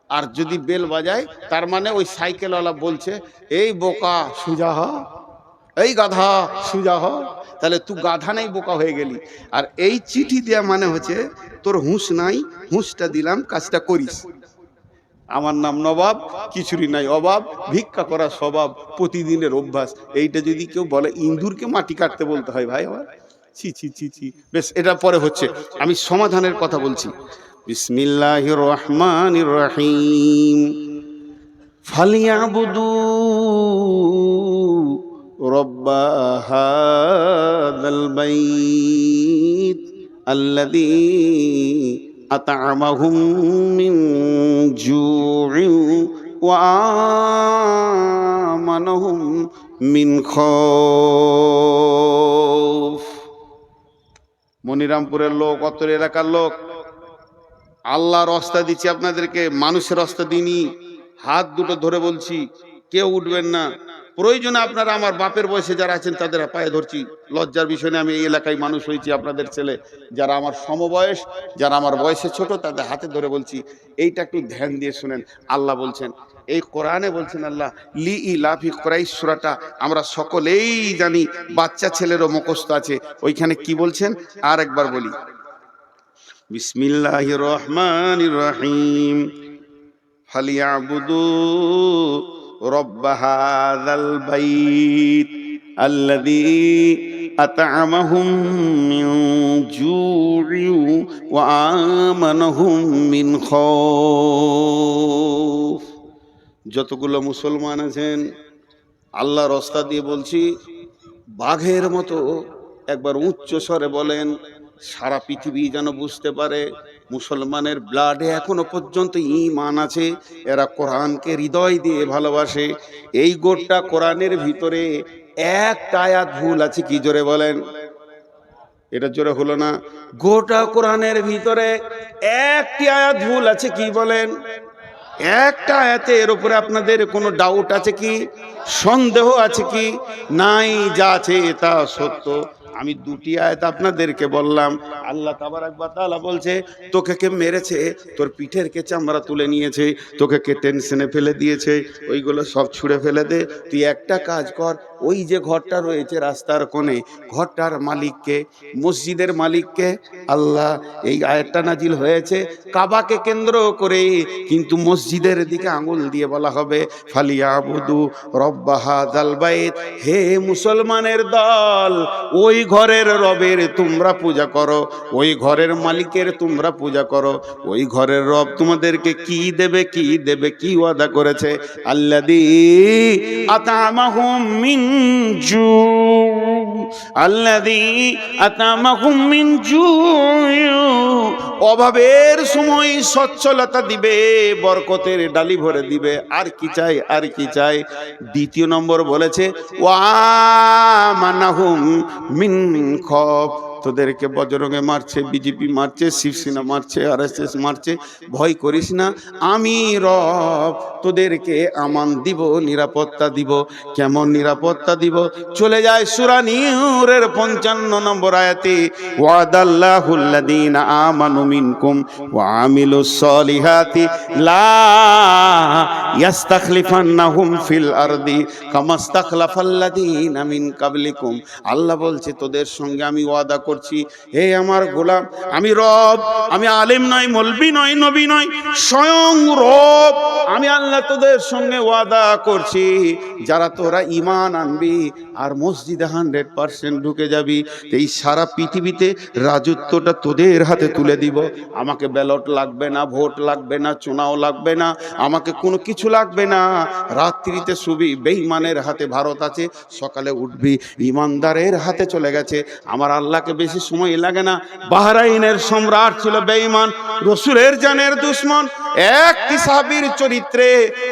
আর যদি বেল বাজায়, তার মানে ওই সাইকেলওয়ালা বলছে, এই বোকা সুজা হ, এই গাধা সুজা হ। তাহলে তুই গাধা নাই, বোকা হয়ে গেলি। আর এই চিঠি দেয়া মানে হচ্ছে তোর হুঁশ নাই, হুঁশটা দিলাম, কাজটা করিস। আমার নাম নবাব, কিছুরই নাই অভাব, ভিক্ষা করা স্বভাব, প্রতিদিনের অভ্যাস। এইটা যদি কেউ বলে, ইন্দুরকে মাটি কাটতে বলতে হয় ভাই আমার, ছি ছি ছি ছি। বেশ, এটা পরে হচ্ছে, আমি সমাধানের কথা বলছি। বিসমিল্লাহির রহমানির রহিম। ফালিয়াবুদু রব্বা হাযাল বাইত আল্লাযী আত'আমাহুম মিন জু'ইন ওয়া আমানাহুম মিন খাউফ। মনিরামপুরের লোক, অত্তর এলাকার লোক, আল্লাহর রাস্তা দিচ্ছি আপনাদেরকে, মানুষের রাস্তা দিইনি। হাত দুটো ধরে বলছি, কেউ উঠবেন না। প্রয়োজনে আপনারা আমার বাপের বয়সে যারা আছেন তাদের পায়ে ধরছি। লজ্জার বিষয় নিয়ে আমি এই এলাকায় মানুষ হয়েছি, আপনাদের ছেলে। যারা আমার সমবয়স, যারা আমার বয়সে ছোট, তাদের হাতে ধরে বলছি, এইটা একটু ধ্যান দিয়ে শুনেন। আল্লাহ বলছেন, এই কোরআনে বলছেন আল্লাহ, লি ইলাফি কুরাইশ সূরাটা আমরা সকলেই জানি, বাচ্চা ছেলেরও মুখস্থ আছে। ওইখানে কি বলছেন আর একবার বলি। বিসমিল্লাহির রহমানির রহিম। ফালিয়াবুদু রব্ব হাযাল বাইত আল্লাযী আত'আমাহুম মিন জু'ইন ওয়া আমানাহুম মিন খাউফ। যতগুলো মুসলমান আছেন, আল্লাহর রাস্তা দিয়ে বলছি, বাঘের মতো একবার উচ্চ স্বরে বলেন, সারা পৃথিবী যেন বুঝতে পারে মুসলমানের ব্লাডে এখনো পর্যন্ত ঈমান আছে। এরা কোরআনকে হৃদয় দিয়ে ভালোবাসে। এই গোটা কোরআনের ভিতরে একটা আয়াত ভুল আছে কি? জোরে বলেন, এটা জোরে হলো না। গোটা কোরআনের ভিতরে একটি আয়াত ভুল আছে কি? বলেন, একটা আয়াতে। এর উপরে আপনাদের কোনো ডাউট আছে কি? সন্দেহ আছে কি? নাই, যা আছে তা সত্য। আমি দুটি আয়াত আপনাদেরকে বললাম। আল্লাহ তাবারাক ওয়া তাআলা বলছে, তোকে কে মেরেছে, তোর পিঠের কে চামড়া তুলে নিয়েছে, তোকে কে টেনশনে ফেলে দিয়েছে, ওইগুলো সব ছুঁড়ে ফেলে দে। তুই একটা কাজ কর, ওই যে ঘরটা রয়েছে রাস্তার কোণে, ঘরটার মালিককে, মসজিদের মালিককে। আল্লাহ, এই আয়াতটা নাজিল হয়েছে কাবাকে কেন্দ্র করে, কিন্তু মসজিদের দিকে আঙুল দিয়ে বলা হবে, ফালিয়াবুদু রব্বা হাযাল বাইত। হে মুসলমানের দল, ওই ঘরের রবের তোমরা পূজা করো, ওই ঘরের মালিকের তোমরা পূজা করো। ওই ঘরের রব তোমাদেরকে কি দেবে, কি দেবে, কি ওয়াদা করেছে? আল্লাযী আত'আমাহুম মিন জু, আল্লাযী আত'আমাহুম মিন জু। অভাবের সময় সচ্ছলতা দিবে, বরকতের ডালি ভরে দিবে। আর কি চাই, আর কি চাই? দ্বিতীয় নম্বর বলেছে, ওয়া আমানাহুম মিন খাউফ। তোদেরকে বজরঙ্গে মারছে, বিজেপি মারছে, শিবসেনা মারছে, আরএসএস মারছে, ভয় করিস না, আমি রব তোদেরকে আমান দিব, নিরাপত্তা দিব। কেমন নিরাপত্তা দিব? চলে যায় সূরা নূরের 55 নম্বর আয়াতে, ওয়াদাল্লাহুল্লাযীনা আমানু মিনকুম ওয়া আমিলুস সলিহাতি লা ইস্তাখলিফান্নাহুম ফিল আরদি কামা ইস্তাখলাফাল্লাযীনা মিন কাবলিকুম। আল্লাহ বলছে, তোদের সঙ্গে আমি ওয়াদা করছি, হে আমার গোলাম, আমি রব, আমি আলেম নয়, মৌলবি নয়, নবী নয়, স্বয়ং রব। আমি আল্লাহ তোদের সঙ্গে ওয়াদা করছি, যারা তোরা ঈমান আনবি আর মসজিদে 100% ঢুকে যাবি, এই সারা পৃথিবীতে রাজত্বটা তোদের হাতে তুলে দিব। আমাকে ব্যালট লাগবে না, ভোট লাগবে না, চুনাও লাগবে না, আমাকে কোনো কিছু লাগবে না। রাত্রিতে শুবি বেঈমানের হাতে, ভারত আছে, সকালে উঠবি ঈমানদারের হাতে চলে গেছে। আমার আল্লাহকে বেশি সময় লাগে না। বাহরাইনের সম্রাট ছিল বেঈমান, রসুলের জানের দুশমন। একটি সাহাবীর চরিত্রে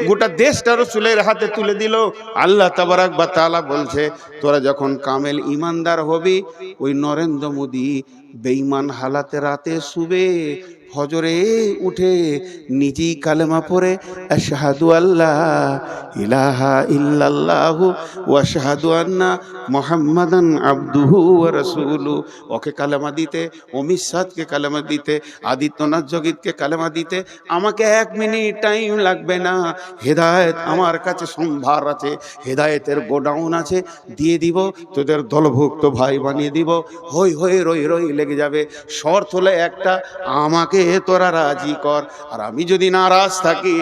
গোটা দেশটা রসুলের হাতে তুলে দিল। আল্লাহ তাবারাক ওয়া তাআলা বলছে, তোরা যখন কামেল ঈমানদার হবি, ওই নরেন্দ্র মোদী বেঈমান হালাতে রাতে শুবে, ফজরে উঠে নিজেই কালেমা পড়ে আশহাদু আল্লাহ ইলাহা ইল্লাল্লাহু ওয়া আশহাদু আন্না মুহাম্মাদান আবদুহু ওয়া রাসূলুহু, ওকে কালেমা দিতে, অমিসাদকে কালেমা দিতে, আদিত্যনাথ জগিতকে কালেমা দিতে আমাকে 1 মিনিট টাইম লাগবে না। হেদায়েত আমার কাছে সম্ভার আছে, হেদায়েতের গোডাউন আছে, দিয়ে দিব, তোদের দলভুক্ত ভাই বানিয়ে দিব। হই হই রই রই লেগে যাবে। শর্ত হলে একটা, আমাকে তোরা রাজি কর। আর আমি যদি নারাজ থাকি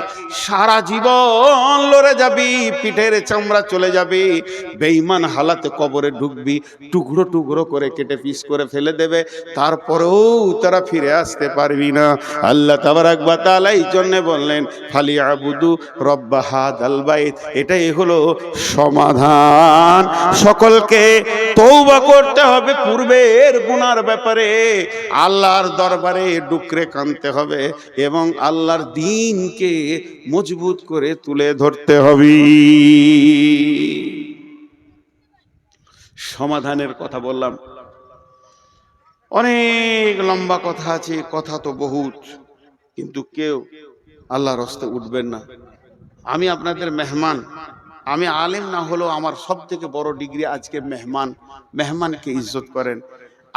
সারা জীবন লড়ে যাবি, পিঠের চামড়া চলে যাবে, বেঈমান হালাতে কবরে ঢুকবি, টুকরো টুকরো করে কেটে পিস করে ফেলে দেবে, তারপরেও তারা ফিরে আসতে পারবি না। আল্লাহ তাবারাক ওয়া তাআলা এই জন্য বললেন ফালিয়াবুদু রব্বা হাযাল বাইত। এটাই হলো সমাধান। সকলকে তওবা করতে হবে পূর্বের গুনার ব্যাপারে, আল্লাহর দরবারে ডুকরে কাঁদতে হবে এবং আল্লাহর দ্বীনকে মজবুত করে তুলে ধরতে হবে। সমাধানের কথা বললাম, অনেক লম্বা কথা আছে, কথা তো বহুত, কিন্তু কেউ আল্লাহর রাস্তায় উঠবেন না। আমি আপনাদের মেহমান, আমি আলেম না হলেও আমার সব থেকে বড় ডিগ্রি আজকে মেহমান। মেহমানকে ইজ্জত করেন।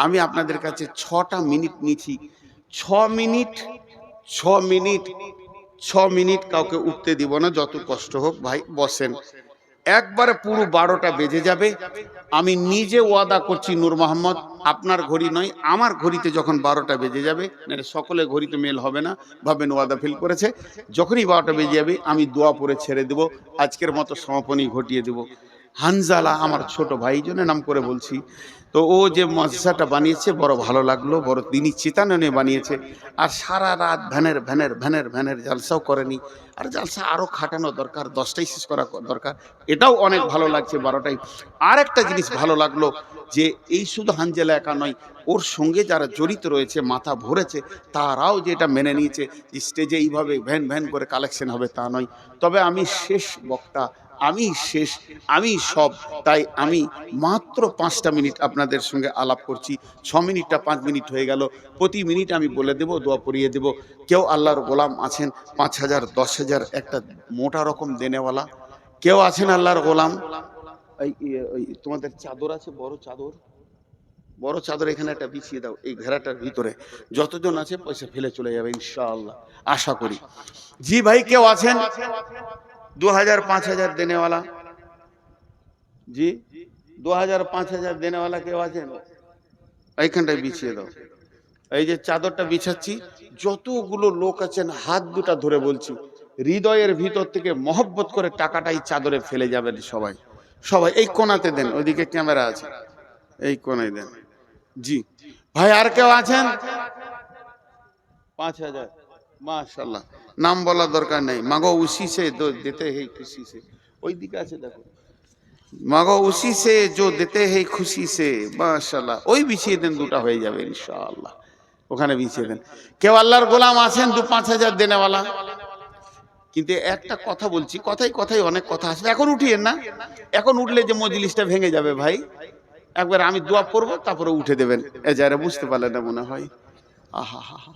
আমি আপনাদের কাছে 6টা মিনিট নিচ্ছি। 6 মিনিট কাউকে উঠতে দিব না, যত কষ্ট হোক। ভাই বসেন, একবারে পুরো 12টা বেজে যাবে। আমি নিজে ওয়াদা করছি নূর মোহাম্মদ, আপনার ঘড়ি নয়, আমার ঘড়িতে যখন 12টা বেজে যাবে, সকলের ঘড়িতে মেল হবে না, ভাবেন ওয়াদা ফিল করেছে। যখনই 12টা বেজে যাবে আমি দোয়া পড়ে ছেড়ে দেব, আজকের মতো সমাপনী ঘটিয়ে দেব। হানজালা আমার ছোট ভাই, জন্য নাম করে বলছি। তো ও যে মাদ্রাসাটা বানিয়েছে বড় ভালো লাগলো, বড় দিনই চেতনা বানিয়েছে। আর সারা রাত ভ্যানের জালসাও করেনি। আর জালসা আরও খাটানো দরকার, 10টাই শেষ করা দরকার। এটাও অনেক ভালো লাগছে 12টাই। আর একটা জিনিস ভালো লাগলো যে এই শুধু হানজালা একা নয়, ওর সঙ্গে যারা জড়িত রয়েছে, মাথা ভরেছে, তারাও যেটা মেনে নিয়েছে স্টেজে এইভাবে ভ্যান করে কালেকশন হবে তা নয়। তবে আমি শেষ বক্তা, আমি সব, তাই আমি মাত্র 5টা মিনিট আপনাদের সঙ্গে আলাপ করছি। 6 মিনিটটা 5 মিনিট হয়ে গেল। প্রতি মিনিট আমি বলে দেব, দোয়া পড়িয়ে দেব। কেউ আল্লাহর গোলাম আছেন 5,000 10,000 একটা মোটা রকম দেনেওয়ালা? কেউ আছেন আল্লাহর গোলাম? এই তোমাদের চাদর আছে, বড় চাদর এখানে একটা বিছিয়ে দাও, এই ঘেরাটার ভিতরে যতজন আছে পয়সা ফেলে চলে যাবে ইনশাআল্লাহ, আশা করি। জি ভাই, কেউ আছেন 2000 5000 দেনেওয়ালা? জি 2000 5000 দেনেওয়ালা কেউ আছেন? এইখানটায় বিছিয়ে দাও। এই যে চাদরটা বিছাচ্ছি, যতগুলো লোক আছেন হাত দুটা ধরে বলছি, হৃদয়ের ভিতর থেকে মহব্বত করে টাকাটাই চাদরে ফেলে যাবেন সবাই। এই কোণাতে দেন, ওইদিকে ক্যামেরা আছে, এই কোণায় দেন। জি ভাই, আর কেউ আছেন? 5000, মাশাআল্লাহ। নাম বলা দরকার নেই। মাগো উসি সে দো দেতে হে খুশি সে, ওই দিকে আছে দেখো। মাগো উসি সে जो देते हैं खुशी से, মাশাআল্লাহ। ওই বিছিয়ে দেন, দুটা হয়ে যাবে ইনশাআল্লাহ, ওখানে বিছিয়ে দেন। কেউ আল্লাহর গোলাম আছেন 2-5 হাজার দেনেওয়ালা? কিন্তু একটা কথা বলছি, কথাই অনেক কথা আসবে, এখন উঠিয়েন না। এখন উঠলে যে মজলিসটা ভেঙে যাবে ভাই। একবার আমি দোয়া পড়বো, তারপরে উঠে দেবেন। এ যারা বুঝতে পারলেন না মনে হয়। আহা হা হা।